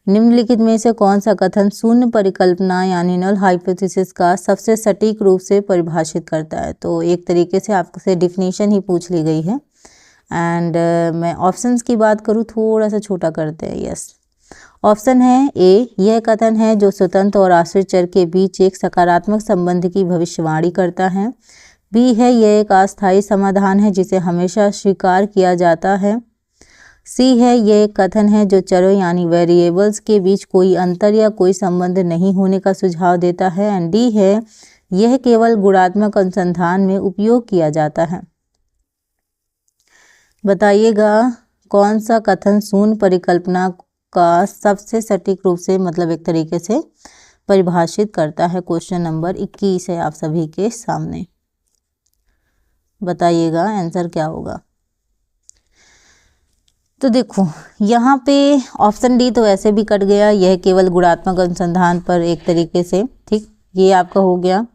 निम्नलिखित में से कौन सा कथन शून्य परिकल्पना यानी नल हाइपोथेसिस का सबसे सटीक रूप से परिभाषित करता है। तो एक तरीके से आपसे डिफिनीशन ही पूछ ली गई है एंड मैं ऑप्शंस की बात करूँ थोड़ा सा छोटा करते हैं। यस, ऑप्शन है ए, यह कथन है जो स्वतंत्र और आश्रित चर के बीच एक सकारात्मक संबंध की भविष्यवाणी करता है। बी है, यह एक अस्थायी समाधान है जिसे हमेशा स्वीकार किया जाता है। सी है, यह एक कथन है जो चरों यानी वेरिएबल्स के बीच कोई अंतर या कोई संबंध नहीं होने का सुझाव देता है। एंड डी है, यह केवल गुणात्मक अनुसंधान में उपयोग किया जाता है। बताइएगा कौन सा कथन शून्य परिकल्पना का सबसे सटीक रूप से मतलब एक तरीके से परिभाषित करता है। क्वेश्चन नंबर 21 है आप सभी के सामने। बताइएगा आंसर क्या होगा। तो देखो यहाँ पे ऑप्शन डी तो वैसे भी कट गया, यह केवल गुणात्मक अनुसंधान पर एक तरीके से, ठीक, ये आपका हो गया।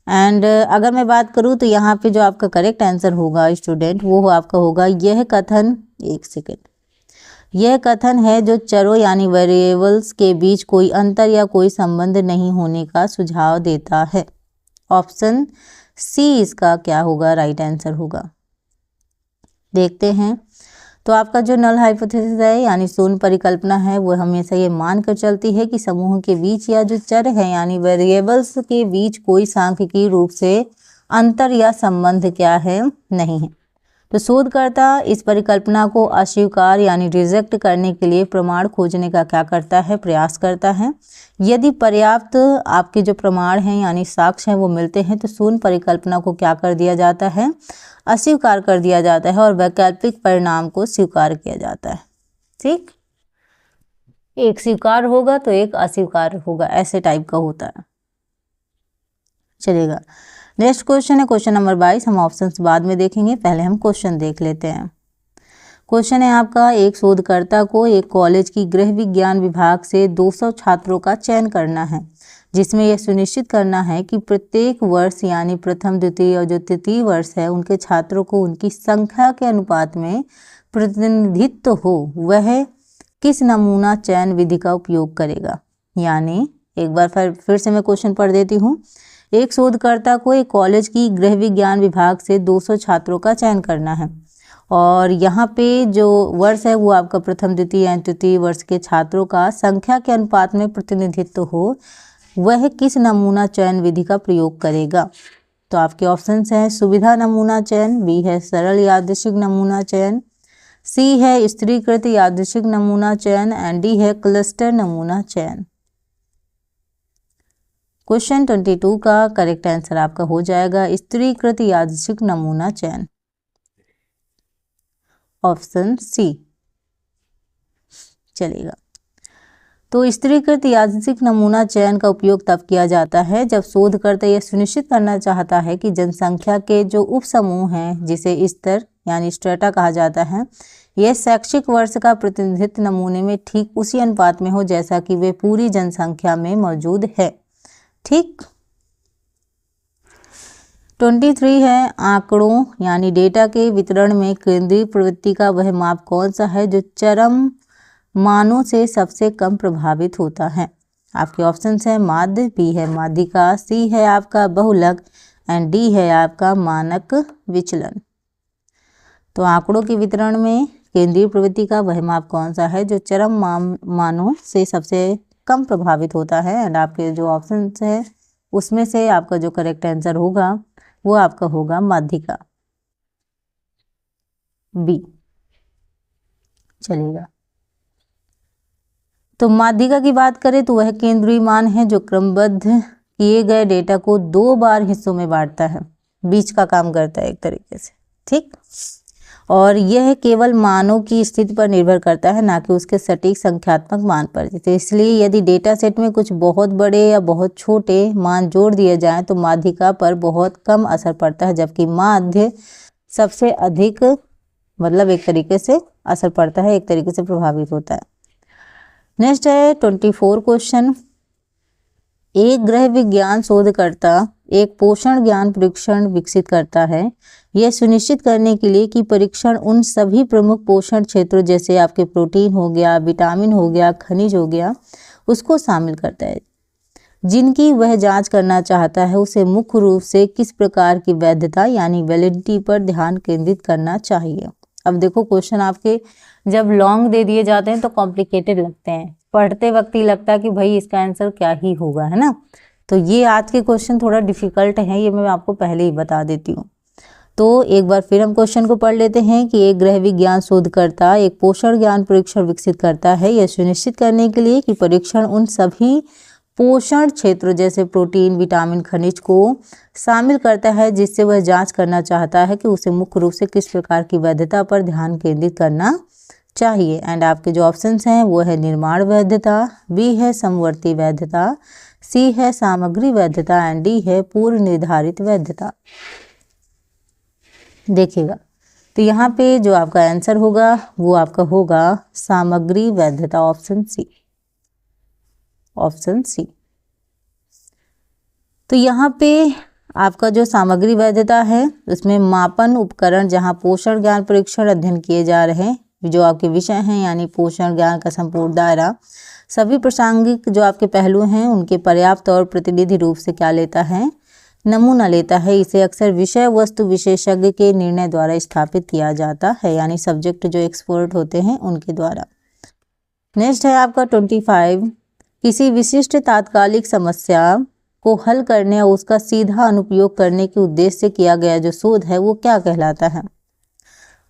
एंड अगर मैं बात करूँ तो यहाँ पे जो आपका करेक्ट आंसर होगा स्टूडेंट वो आपका होगा यह कथन, एक सेकेंड, यह कथन है जो चरों यानी वेरिएबल्स के बीच कोई अंतर या कोई संबंध नहीं होने का सुझाव देता है। ऑप्शन सी इसका क्या होगा, राइट आंसर होगा। देखते हैं। तो आपका जो नल हाइपोथेसिस है यानी शून्य परिकल्पना है वो हमेशा ये मानकर चलती है कि समूह के बीच या जो चर है यानी वेरिएबल्स के बीच कोई सांख्यिकीय रूप से अंतर या संबंध क्या है, नहीं है। तो शोधकर्ता इस परिकल्पना को अस्वीकार यानी रिजेक्ट करने के लिए प्रमाण खोजने का क्या करता है, प्रयास करता है। यदि पर्याप्त आपके जो प्रमाण हैं यानी साक्ष्य हैं वो मिलते हैं तो शून्य परिकल्पना को क्या कर दिया जाता है, अस्वीकार कर दिया जाता है और वैकल्पिक परिणाम को स्वीकार किया जाता है। ठीक, एक स्वीकार होगा तो एक अस्वीकार होगा, ऐसे टाइप का होता है। चलेगा। नेक्स्ट क्वेश्चन है क्वेश्चन नंबर 22। हम ऑप्शंस बाद में देखेंगे, पहले हम क्वेश्चन देख लेते हैं। क्वेश्चन है आपका, एक शोधकर्ता को एक कॉलेज की गृह विज्ञान विभाग से 200 छात्रों का चयन करना है जिसमें यह सुनिश्चित करना है कि प्रत्येक वर्ष यानी प्रथम, द्वितीय और जो तृतीय वर्ष है उनके छात्रों को उनकी संख्या के अनुपात में प्रतिनिधित्व हो। वह किस नमूना चयन विधि का उपयोग करेगा। यानी एक बार फिर से मैं क्वेश्चन पढ़ देती हूँ। एक शोधकर्ता को एक कॉलेज की गृह विज्ञान विभाग से 200 छात्रों का चयन करना है और यहाँ पे जो वर्ष है वो आपका प्रथम, द्वितीय या तृतीय वर्ष के छात्रों का संख्या के अनुपात में प्रतिनिधित्व हो। वह किस नमूना चयन विधि का प्रयोग करेगा। तो आपके ऑप्शंस हैं सुविधा नमूना चयन, बी है सरल यादृच्छिक नमूना चयन, सी है स्त्रीकृत यादृच्छिक नमूना चयन एंड डी है क्लस्टर नमूना चयन। क्वेश्चन 22 का करेक्ट आंसर आपका हो जाएगा स्त्रीकृत यादृच्छिक नमूना चयन, ऑप्शन सी चलेगा। तो स्त्रीकृत यादृच्छिक नमूना चयन का उपयोग तब किया जाता है जब शोधकर्ता यह सुनिश्चित करना चाहता है कि जनसंख्या के जो उप समूह हैं जिसे स्तर यानी स्ट्रेटा कहा जाता है, यह शैक्षिक वर्ष का प्रतिनिधित्व नमूने में ठीक उसी अनुपात में हो जैसा कि वे पूरी जनसंख्या में मौजूद है। ठीक। 23 है आंकड़ों यानी डेटा के वितरण में केंद्रीय प्रवृत्ति का वह माप कौन सा है जो चरम मानों से सबसे कम प्रभावित होता है। आपके ऑप्शन है माध्य, बी है माध्यिका, सी है आपका बहुलक एंड डी है आपका मानक विचलन। तो आंकड़ों के वितरण में केंद्रीय प्रवृत्ति का वह माप कौन सा है जो चरम मानों से सबसे कम प्रभावित होता है। एंड आपके जो ऑप्शन है उसमें से आपका जो करेक्ट आंसर होगा वो आपका होगा माध्यिका, बी। चलेगा। तो माध्यिका की बात करें तो वह केंद्रीय मान है जो क्रमबद्ध किए गए डेटा को 2 बार हिस्सों में बांटता है, बीच का काम करता है एक तरीके से। ठीक। और यह केवल मानों की स्थिति पर निर्भर करता है, ना कि उसके सटीक संख्यात्मक मान पर। तो इसलिए यदि डेटा सेट में कुछ बहुत बड़े या बहुत छोटे मान जोड़ दिए जाएं तो माध्यिका पर बहुत कम असर पड़ता है, जबकि माध्य सबसे अधिक मतलब एक तरीके से असर पड़ता है, एक तरीके से प्रभावित होता है। नेक्स्ट है 24 क्वेश्चन। एक गृह विज्ञान शोधकर्ता एक पोषण ज्ञान परीक्षण विकसित करता है, यह सुनिश्चित करने के लिए कि परीक्षण उन सभी प्रमुख पोषण क्षेत्रों जैसे आपके प्रोटीन हो गया, विटामिन हो गया, खनिज हो गया, उसको शामिल करता है जिनकी वह जांच करना चाहता है। उसे मुख्य रूप से किस प्रकार की वैधता यानी वैलिडिटी पर ध्यान केंद्रित करना चाहिए। अब देखो क्वेश्चन आपके जब लॉन्ग दे दिए जाते हैं तो कॉम्प्लिकेटेड लगते हैं, पढ़ते वक्त ही लगता है कि भाई इसका आंसर क्या ही होगा, है ना। तो ये आज के क्वेश्चन थोड़ा डिफिकल्ट है, ये मैं आपको पहले ही बता देती हूँ। तो एक बार फिर हम क्वेश्चन को पढ़ लेते हैं कि एक गृह विज्ञान शोधकर्ता एक पोषण ज्ञान परीक्षण विकसित करता है, यह सुनिश्चित करने के लिए कि परीक्षण उन सभी पोषण क्षेत्र जैसे प्रोटीन, विटामिन, खनिज को शामिल करता है जिससे वह जांच करना चाहता है कि उसे मुख्य रूप से किस प्रकार की वैधता पर ध्यान केंद्रित करना चाहिए। एंड आपके जो ऑप्शंस हैं वो है निर्माण वैधता, बी है समवर्ती वैधता, सी है सामग्री वैधता एंड डी है पूर्व निर्धारित वैधता। देखिएगा तो यहाँ पे जो आपका आंसर होगा वो आपका होगा सामग्री वैधता, ऑप्शन सी, ऑप्शन सी। तो यहाँ पे आपका जो सामग्री वैधता है उसमें मापन उपकरण जहाँ पोषण ज्ञान परीक्षण अध्ययन किए जा रहे हैं, जो आपके विषय हैं यानी पोषण ज्ञान का संपूर्ण दायरा, सभी प्रासंगिक जो आपके पहलू हैं उनके पर्याप्त और प्रतिनिधि रूप से क्या लेता है, नमूना लेता है। इसे अक्सर विषय वस्तु विशेषज्ञ के निर्णय द्वारा स्थापित किया जाता है, यानी सब्जेक्ट जो एक्सपर्ट होते हैं उनके द्वारा। नेक्स्ट है आपका 25, किसी विशिष्ट तात्कालिक समस्या को हल करने और उसका सीधा अनुप्रयोग करने के उद्देश्य से किया गया जो शोध है वो क्या कहलाता है।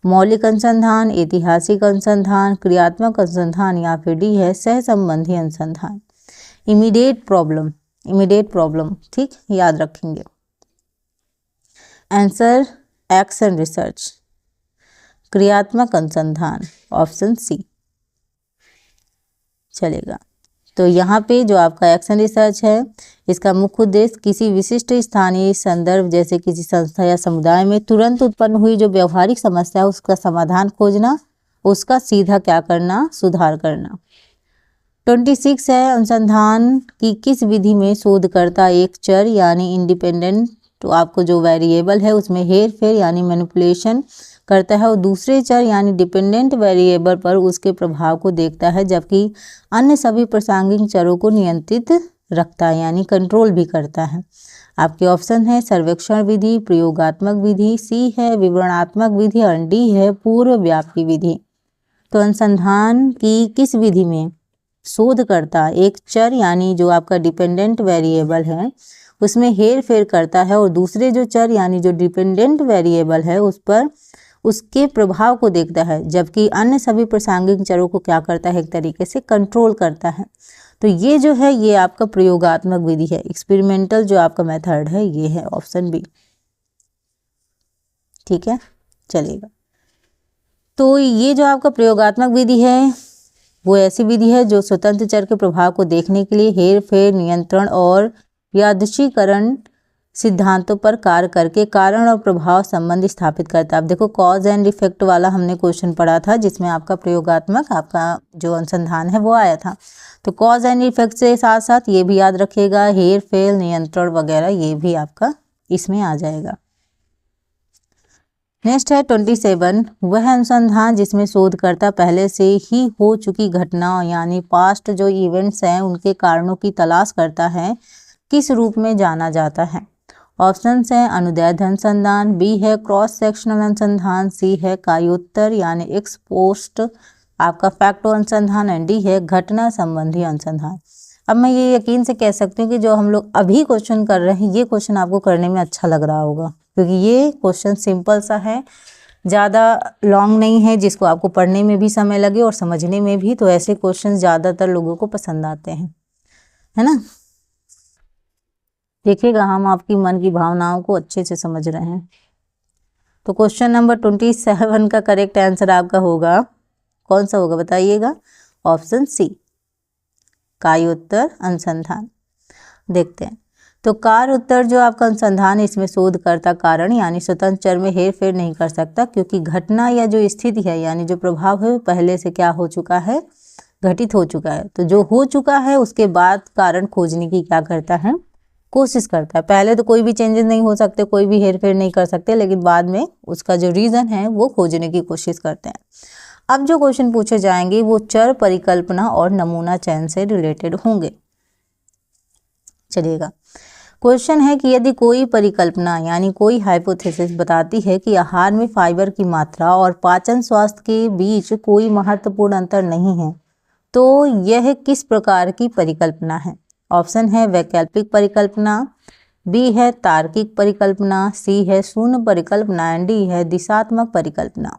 मौलिक अनुसंधान, ऐतिहासिक अनुसंधान, क्रियात्मक अनुसंधान या फिर डी है सह संबंधी अनुसंधान। इमीडिएट प्रॉब्लम, इमीडिएट प्रॉब्लम, ठीक याद रखेंगे। आंसर एक्शन रिसर्च, क्रियात्मक अनुसंधान, ऑप्शन सी। चलेगा। तो यहाँ पे जो आपका एक्शन रिसर्च है इसका मुख्य उद्देश्य किसी विशिष्ट स्थानीय संदर्भ जैसे किसी संस्था या समुदाय में तुरंत उत्पन्न हुई जो व्यवहारिक समस्या है उसका समाधान खोजना, उसका सीधा क्या करना, सुधार करना। 26 है अनुसंधान की किस विधि में शोधकर्ता एक चर यानी इंडिपेंडेंट तो आपको जो वेरिएबल है उसमें हेर फेर यानी मैनिपुलेशन करता है और दूसरे चर यानी डिपेंडेंट वेरिएबल पर उसके प्रभाव को देखता है, जबकि अन्य सभी प्रासंगिक चरों को नियंत्रित रखता है यानी कंट्रोल भी करता है। आपके ऑप्शन है सर्वेक्षण विधि, प्रयोगात्मक विधि, सी है विवरणात्मक विधि और डी है पूर्व व्यापी विधि। तो अनुसंधान की किस विधि में शोधकर्ता एक चर यानी जो आपका डिपेंडेंट वेरिएबल है उसमें हेर फेर करता है और दूसरे जो चर यानी जो डिपेंडेंट वेरिएबल है उस पर उसके प्रभाव को देखता है, जबकि अन्य सभी प्रासंगिक चरों को क्या करता है, एक तरीके से कंट्रोल करता है। तो ये जो है ये आपका प्रयोगात्मक विधि है, एक्सपेरिमेंटल जो आपका मेथड है ये है ऑप्शन बी। ठीक है, चलेगा। तो ये जो आपका प्रयोगात्मक विधि है वो ऐसी विधि है जो स्वतंत्र चर के प्रभाव को देखने के लिए हेर फेर, नियंत्रण और यादृच्छिकरण सिद्धांतों पर कार्य करके कारण और प्रभाव संबंध स्थापित करता है। अब देखो कॉज एंड इफेक्ट वाला हमने क्वेश्चन पढ़ा था, जिसमें आपका प्रयोगात्मक आपका जो अनुसंधान है वो आया था। तो कॉज एंड इफेक्ट से साथ साथ ये भी याद रखिएगा, हेर फेर, नियंत्रण वगैरह, ये भी आपका इसमें आ जाएगा। नेक्स्ट है 27, वह अनुसंधान जिसमें शोधकर्ता पहले से ही हो चुकी घटनाओं यानी पास्ट जो इवेंट्स हैं उनके कारणों की तलाश करता है, किस रूप में जाना जाता है। ऑप्शंस हैं अनुदैर्ध्य अनुसंधान, बी है क्रॉस सेक्शनल अनुसंधान, सी है कार्योत्तर यानी एक्स पोस्ट आपका फैक्टो अनुसंधान, एंड डी है घटना संबंधी अनुसंधान। अब मैं ये यकीन से कह सकती हूँ कि जो हम लोग अभी क्वेश्चन कर रहे हैं ये क्वेश्चन आपको करने में अच्छा लग रहा होगा, क्योंकि ये क्वेश्चन सिंपल सा है, ज़्यादा लॉन्ग नहीं है, जिसको आपको पढ़ने में भी समय लगे और समझने में भी। तो ऐसे क्वेश्चन ज़्यादातर लोगों को पसंद आते हैं, है ना। देखिएगा हम आपकी मन की भावनाओं को अच्छे से समझ रहे हैं। तो क्वेश्चन नंबर 27 का करेक्ट आंसर आपका होगा, कौन सा होगा बताइएगा, ऑप्शन सी कार्योत्तर अनुसंधान। देखते हैं तो कार्योत्तर जो आपका अनुसंधान, इसमें शोधकर्ता कारण यानी स्वतंत्र चर में हेर फेर नहीं कर सकता, क्योंकि घटना या जो स्थिति है यानी जो प्रभाव है वो पहले से क्या हो चुका है, घटित हो चुका है। तो जो हो चुका है उसके बाद कारण खोजने की क्या करता है, कोशिश करता है। पहले तो कोई भी चेंजेस नहीं हो सकते, कोई भी हेर फेर नहीं कर सकते, लेकिन बाद में उसका जो रीज़न है वो खोजने की कोशिश करते हैं। अब जो क्वेश्चन पूछे जाएंगे वो चर परिकल्पना और नमूना चयन से रिलेटेड होंगे। चलिएगा, क्वेश्चन है कि यदि कोई परिकल्पना यानी कोई हाइपोथेसिस बताती है कि आहार में फाइबर की मात्रा और पाचन स्वास्थ्य के बीच कोई महत्वपूर्ण अंतर नहीं है, तो यह किस प्रकार की परिकल्पना है। ऑप्शन है वैकल्पिक परिकल्पना, बी है तार्किक परिकल्पना, सी है शून्य परिकल्पना, एंड डी है दिशात्मक परिकल्पना।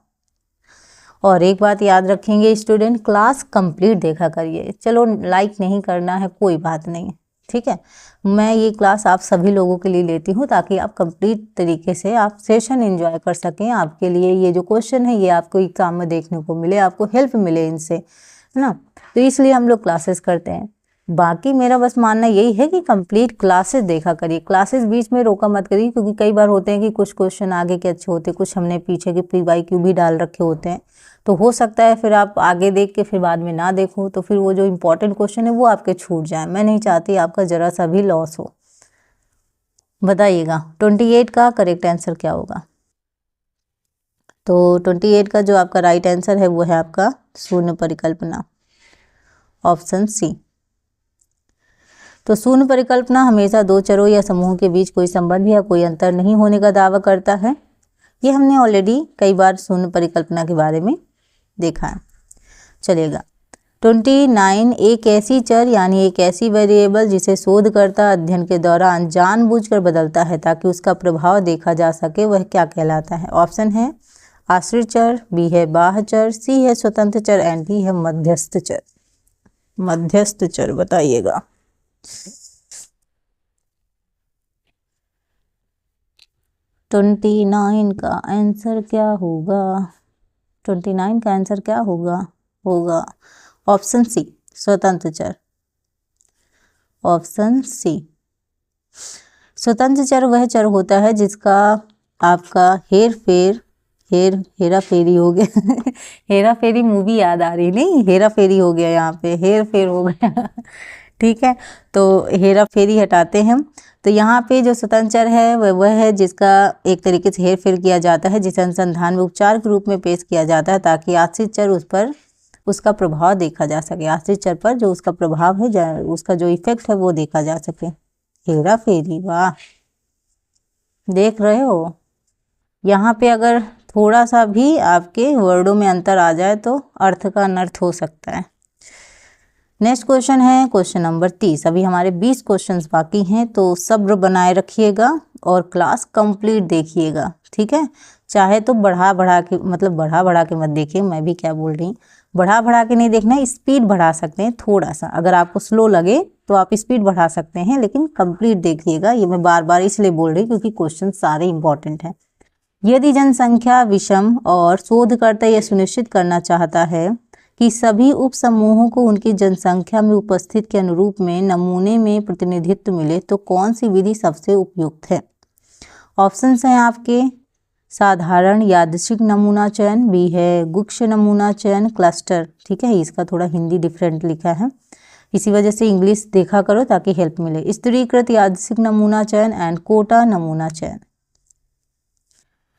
और एक बात याद रखेंगे स्टूडेंट, क्लास कंप्लीट देखा करिए। चलो लाइक नहीं करना है कोई बात नहीं, ठीक है। मैं ये क्लास आप सभी लोगों के लिए लेती हूँ ताकि आप कंप्लीट तरीके से आप सेशन एंजॉय कर सकें। आपके लिए ये जो क्वेश्चन है ये आपको एग्जाम में देखने को मिले, आपको हेल्प मिले इनसे, है ना। तो इसलिए हम लोग क्लासेस करते हैं। बाकी मेरा बस मानना यही है कि कंप्लीट क्लासेस देखा करिए, क्लासेस बीच में रोका मत करिए, क्योंकि कई बार होते हैं कि कुछ क्वेश्चन आगे के अच्छे होते हैं, कुछ हमने पीछे के PYQ भी डाल रखे होते हैं। तो हो सकता है फिर आप आगे देख के फिर बाद में ना देखो, तो फिर वो जो इम्पोर्टेंट क्वेश्चन है वो आपके छूट जाए। मैं नहीं चाहती आपका जरा सा भी लॉस हो। बताइएगा 28 का करेक्ट आंसर क्या होगा। तो 28 का जो आपका राइट आंसर है वो है आपका शून्य परिकल्पना, ऑप्शन सी। तो शून्य परिकल्पना हमेशा दो चरों या समूह के बीच कोई संबंध या कोई अंतर नहीं होने का दावा करता है। ये हमने ऑलरेडी कई बार शून्य परिकल्पना के बारे में देखा है। चलेगा 29, एक ऐसी चर यानी एक ऐसी वेरिएबल जिसे शोधकर्ता अध्ययन के दौरान जानबूझकर बदलता है ताकि उसका प्रभाव देखा जा सके, वह क्या कहलाता है। ऑप्शन है आश्रित चर, बी है बाह्य चर, सी है स्वतंत्र चर, एंड डी है मध्यस्थ चर। मध्यस्थ चर बताइएगा। ट्वेंटी नाइन का आंसर क्या होगा। 29 का आंसर क्या होगा, ऑप्शन सी स्वतंत्र चर, ऑप्शन सी। स्वतंत्र चर वह चर होता है जिसका आपका हेरा फेरी हो गया हेरा फेरी मूवी याद आ रही, नहीं हेरा फेरी हो गया, यहाँ पे हेर फेर हो गया ठीक है। तो हेरा फेरी हटाते हैं। तो यहाँ पे जो स्वतंत्र चर है वह है जिसका एक तरीके से हेर फेर किया जाता है, जिसे अनुसंधान में उपचार के रूप में पेश किया जाता है ताकि आश्रित चर उस पर उसका प्रभाव देखा जा सके। आश्रित चर पर जो उसका प्रभाव है, उसका जो इफेक्ट है वो देखा जा सके। हेरा फेरी, वाह, देख रहे हो। यहाँ पे अगर थोड़ा सा भी आपके वर्डों में अंतर आ जाए तो अर्थ का अनर्थ हो सकता है। नेक्स्ट क्वेश्चन है क्वेश्चन नंबर 30। अभी हमारे 20 क्वेश्चंस बाकी हैं, तो सब्र बनाए रखिएगा और क्लास कंप्लीट देखिएगा, ठीक है। चाहे तो बढ़ा बढ़ा के मत देखिए, मैं भी क्या बोल रही हूँ, बढ़ा बढ़ा के नहीं देखना, स्पीड बढ़ा सकते हैं थोड़ा सा। अगर आपको स्लो लगे तो आप स्पीड बढ़ा सकते हैं, लेकिन कंप्लीट देखिएगा। ये मैं बार बार इसलिए बोल रही क्योंकि क्वेश्चन सारे इंपॉर्टेंट हैं। यदि जनसंख्या विषम और शोधकर्ता यह सुनिश्चित करना चाहता है कि सभी उप समूहों को उनकी जनसंख्या में उपस्थित के अनुरूप में नमूने में प्रतिनिधित्व मिले तो कौन सी विधि सबसे उपयुक्त है? ऑप्शंस हैं आपके साधारण यादृच्छिक नमूना चयन, बी है गुच्छ नमूना चयन, क्लस्टर। ठीक है, इसका थोड़ा हिंदी डिफरेंट लिखा है, इसी वजह से इंग्लिश देखा करो ताकि हेल्प मिले। स्थिरीकृत यादृच्छिक नमूना चयन एंड कोटा नमूना चयन।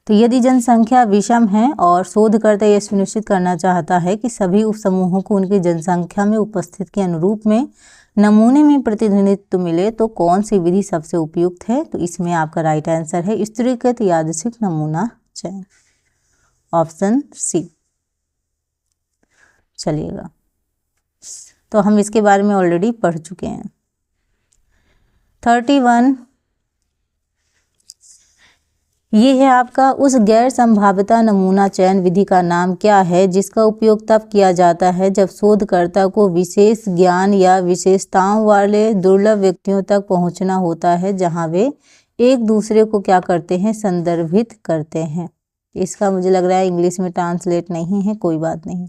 तो यदि जनसंख्या विषम है और शोधकर्ता यह सुनिश्चित करना चाहता है कि सभी उप समूहों को उनकी जनसंख्या में उपस्थित के अनुरूप में नमूने में प्रतिनिधित्व मिले तो कौन सी विधि सबसे उपयुक्त है? तो इसमें आपका राइट आंसर है स्थिरीकृत यादृच्छिक नमूना चयन, ऑप्शन सी। चलिएगा, तो हम इसके बारे में ऑलरेडी पढ़ चुके हैं। 31 ये है आपका उस गैर संभाव्यता नमूना चयन विधि का नाम क्या है जिसका उपयोग तब किया जाता है जब शोधकर्ता को विशेष ज्ञान या विशेषताओं वाले दुर्लभ व्यक्तियों तक पहुंचना होता है जहां वे एक दूसरे को क्या करते हैं, संदर्भित करते हैं। इसका मुझे लग रहा है इंग्लिश में ट्रांसलेट नहीं है, कोई बात नहीं।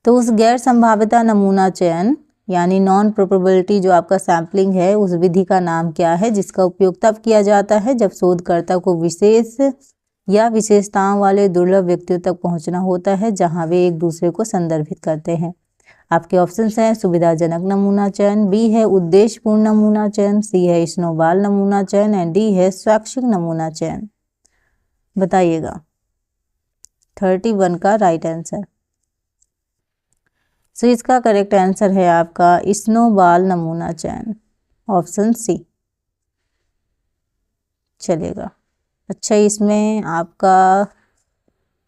तो उस गैर संभाव्यता नमूना चयन यानी नॉन प्रोबेबिलिटी जो आपका सैम्पलिंग है, उस विधि का नाम क्या है जिसका उपयोग तब किया जाता है जब शोधकर्ता को विशेष या विशेषताओं वाले दुर्लभ व्यक्तियों तक पहुंचना होता है जहां वे एक दूसरे को संदर्भित करते हैं। आपके ऑप्शंस हैं सुविधाजनक नमूना चयन, बी है उद्देश्यपूर्ण नमूना चयन, सी है स्नोबॉल नमूना चयन एंड डी है स्वैच्छिक नमूना चयन। बताइएगा 31 का राइट आंसर। सो इसका करेक्ट आंसर है आपका स्नोबॉल नमूना चयन, ऑप्शन सी। चलेगा, अच्छा इसमें आपका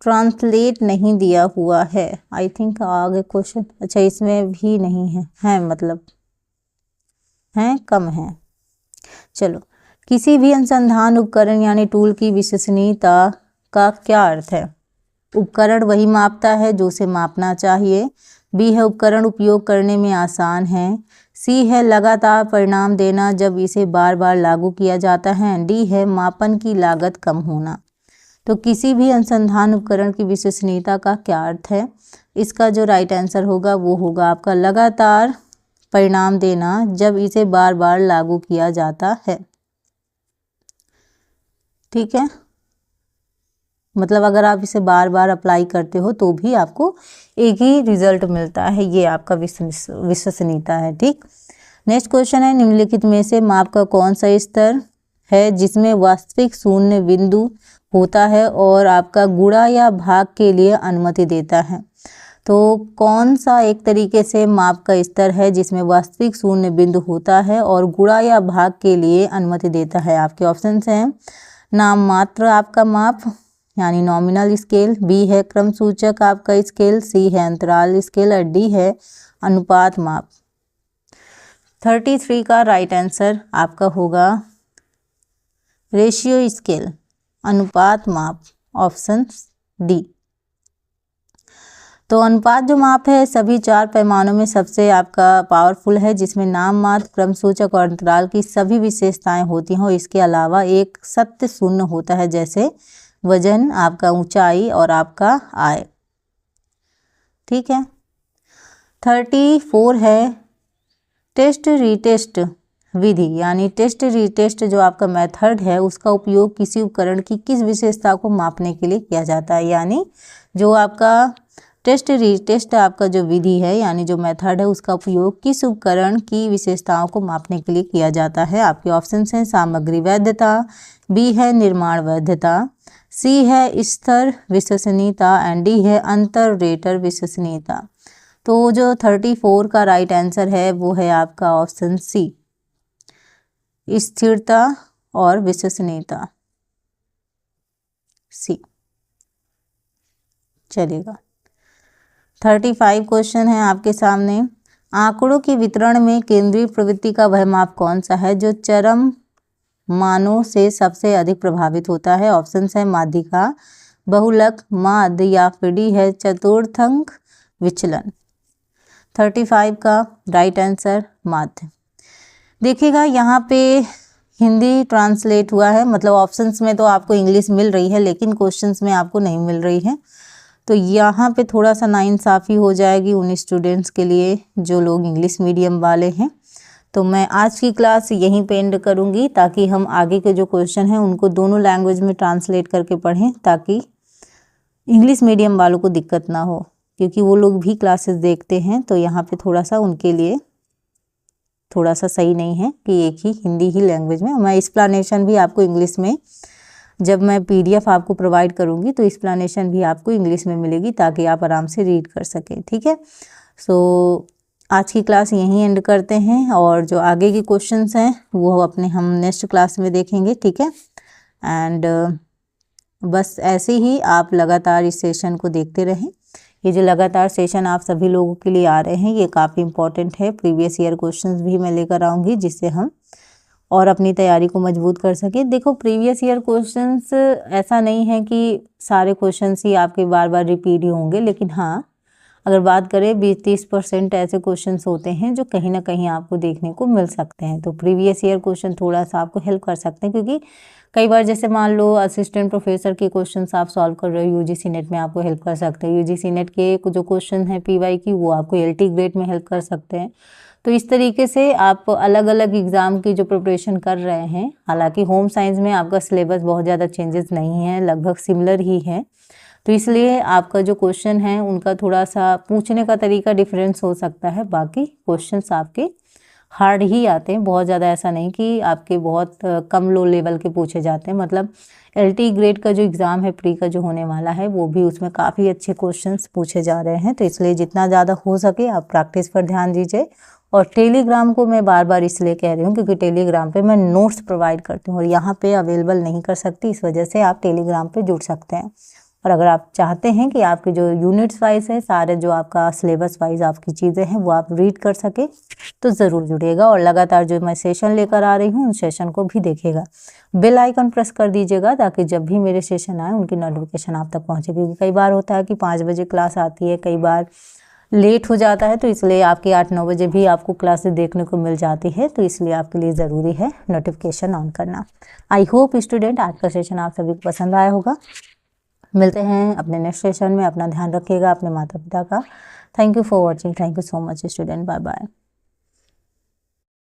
ट्रांसलेट नहीं दिया हुआ है, आई थिंक आगे क्वेश्चन, अच्छा इसमें भी नहीं है मतलब हैं कम है। चलो, किसी भी अनुसंधान उपकरण यानी टूल की विश्वसनीयता का क्या अर्थ है? उपकरण वही मापता है जो उसे मापना चाहिए, बी है उपकरण उपयोग करने में आसान है, सी है लगातार परिणाम देना जब इसे बार बार लागू किया जाता है, डी है मापन की लागत कम होना। तो किसी भी अनुसंधान उपकरण की विश्वसनीयता का क्या अर्थ है? इसका जो राइट आंसर होगा वो होगा आपका लगातार परिणाम देना जब इसे बार बार लागू किया जाता है। ठीक है, मतलब अगर आप इसे बार बार अप्लाई करते हो तो भी आपको एक ही रिजल्ट मिलता है, ये आपका विश्वसनीयता है। ठीक, नेक्स्ट क्वेश्चन है निम्नलिखित में से माप का कौन सा स्तर है जिसमें वास्तविक शून्य बिंदु होता है और आपका गुणा या भाग के लिए अनुमति देता है? तो कौन सा एक तरीके से माप का स्तर है जिसमें वास्तविक शून्य बिंदु होता है और गुणा या भाग के लिए अनुमति देता है? आपके ऑप्शंस हैं नाम मात्र आपका माप यानी नॉमिनल स्केल, बी है क्रम सूचक आपका स्केल, सी है अंतराल स्केल और डी है अनुपात माप। 33 का राइट आंसर आपका होगा रेशियो स्केल, अनुपात माप, ऑप्शन डी। तो अनुपात जो माप है सभी 4 पैमानों में सबसे आपका पावरफुल है जिसमें नाम मात्र, क्रम सूचक और अंतराल की सभी विशेषताएं होती हैं और इसके अलावा एक सत्य शून्य होता है जैसे वजन, आपका ऊंचाई और आपका आय। ठीक है, 34 है टेस्ट रीटेस्ट विधि यानी टेस्ट रीटेस्ट जो आपका मेथड है उसका उपयोग किसी उपकरण की किस विशेषता को मापने के लिए किया जाता है? यानी जो आपका टेस्ट रीटेस्ट आपका जो विधि है यानी जो मेथड है उसका उपयोग किस उपकरण की विशेषताओं को मापने के लिए किया जाता है? आपके ऑप्शन हैं सामग्री वैधता, बी है निर्माण वैधता, सी है स्तर विश्वसनीयता एंड डी है अंतर रेटर विश्वसनीयता। तो जो 34 का राइट आंसर है वो है आपका ऑप्शन सी, स्थिरता और विश्वसनीयता, सी। चलेगा, 35 क्वेश्चन है आपके सामने। आंकड़ों के वितरण में केंद्रीय प्रवृत्ति का वह माप कौन सा है जो चरम मानों से सबसे अधिक प्रभावित होता है? ऑप्शंस है माध्यिका, बहुलक, माध्य या फिर डी है चतुर्थांक विचलन। 35 का राइट आंसर माध्य। देखिएगा यहाँ पे हिंदी ट्रांसलेट हुआ है, मतलब ऑप्शंस में तो आपको इंग्लिश मिल रही है लेकिन क्वेश्चंस में आपको नहीं मिल रही है। तो यहाँ पे थोड़ा सा नाइंसाफ़ी हो जाएगी उन स्टूडेंट्स के लिए जो लोग इंग्लिश मीडियम वाले हैं। तो मैं आज की क्लास यहीं पे एंड करूँगी ताकि हम आगे के जो क्वेश्चन हैं उनको दोनों लैंग्वेज में ट्रांसलेट करके पढ़ें, ताकि इंग्लिश मीडियम वालों को दिक्कत ना हो, क्योंकि वो लोग भी क्लासेस देखते हैं। तो यहाँ पे थोड़ा सा उनके लिए थोड़ा सा सही नहीं है कि एक ही हिंदी ही लैंग्वेज में। मैं एक्सप्लेनेशन भी आपको इंग्लिश में, जब मैं PDF आपको प्रोवाइड करूँगी तो एक्सप्लेनेशन भी आपको इंग्लिश में मिलेगी ताकि आप आराम से रीड कर सकें, ठीक है। सो आज की क्लास यहीं एंड करते हैं और जो आगे के क्वेश्चंस हैं वो अपने हम नेक्स्ट क्लास में देखेंगे, ठीक है। एंड बस ऐसे ही आप लगातार इस सेशन को देखते रहें। ये जो लगातार सेशन आप सभी लोगों के लिए आ रहे हैं ये काफ़ी इंपॉर्टेंट है। प्रीवियस ईयर क्वेश्चंस भी मैं लेकर आऊँगी जिससे हम और अपनी तैयारी को मजबूत कर सके। देखो प्रीवियस ईयर क्वेश्चंस ऐसा नहीं है कि सारे क्वेश्चंस ही आपके बार बार रिपीट ही होंगे, लेकिन हाँ अगर बात करें 20-30% ऐसे क्वेश्चंस होते हैं जो कहीं ना कहीं आपको देखने को मिल सकते हैं। तो प्रीवियस ईयर क्वेश्चन थोड़ा सा आपको हेल्प कर सकते हैं, क्योंकि कई बार जैसे मान लो असिस्टेंट प्रोफेसर के क्वेश्चंस आप सॉल्व कर रहे हो UGC नेट में, आपको हेल्प कर सकते हैं। UGC नेट के जो क्वेश्चन हैं PY की वो आपको LT ग्रेड में हेल्प कर सकते हैं। तो इस तरीके से आप अलग अलग एग्ज़ाम की जो प्रिपरेशन कर रहे हैं, हालांकि होम साइंस में आपका सिलेबस बहुत ज़्यादा चेंजेस नहीं है, लगभग सिमिलर ही है। तो इसलिए आपका जो क्वेश्चन है उनका थोड़ा सा पूछने का तरीका डिफरेंस हो सकता है, बाकी क्वेश्चंस आपके हार्ड ही आते हैं। बहुत ज़्यादा ऐसा नहीं कि आपके बहुत कम लो लेवल के पूछे जाते हैं। मतलब LT ग्रेड का जो एग्ज़ाम है प्री का जो होने वाला है वो भी उसमें काफ़ी अच्छे क्वेश्चंस पूछे जा रहे हैं। तो इसलिए जितना ज़्यादा हो सके आप प्रैक्टिस पर ध्यान दीजिए। और टेलीग्राम को मैं बार बार इसलिए कह रही हूँ क्योंकि टेलीग्राम पे मैं नोट्स प्रोवाइड करती हूँ और यहाँ पे अवेलेबल नहीं कर सकती, इस वजह से आप टेलीग्राम पे जुड़ सकते हैं। और अगर आप चाहते हैं कि आपके जो यूनिट्स वाइज है सारे जो आपका सिलेबस वाइज आपकी चीज़ें हैं वो आप रीड कर सके तो ज़रूर जुड़िएगा। और लगातार जो मैं सेशन लेकर आ रही हूँ उन सेशन को भी देखिएगा। बेल आइकन प्रेस कर दीजिएगा ताकि जब भी मेरे सेशन आए उनकी नोटिफिकेशन आप तक पहुँचे, क्योंकि कई बार होता है कि 5 बजे क्लास आती है, कई बार लेट हो जाता है, तो इसलिए आपके 8-9 बजे भी आपको क्लासेस देखने को मिल जाती है। तो इसलिए आपके लिए ज़रूरी है नोटिफिकेशन ऑन करना। आई होप स्टूडेंट आज का सेशन आप सभी को पसंद आया होगा। मिलते हैं अपने नेक्स्ट सेशन में। अपना ध्यान रखिएगा, अपने माता पिता का। Thank you for watching. Thank you so much student. Bye bye.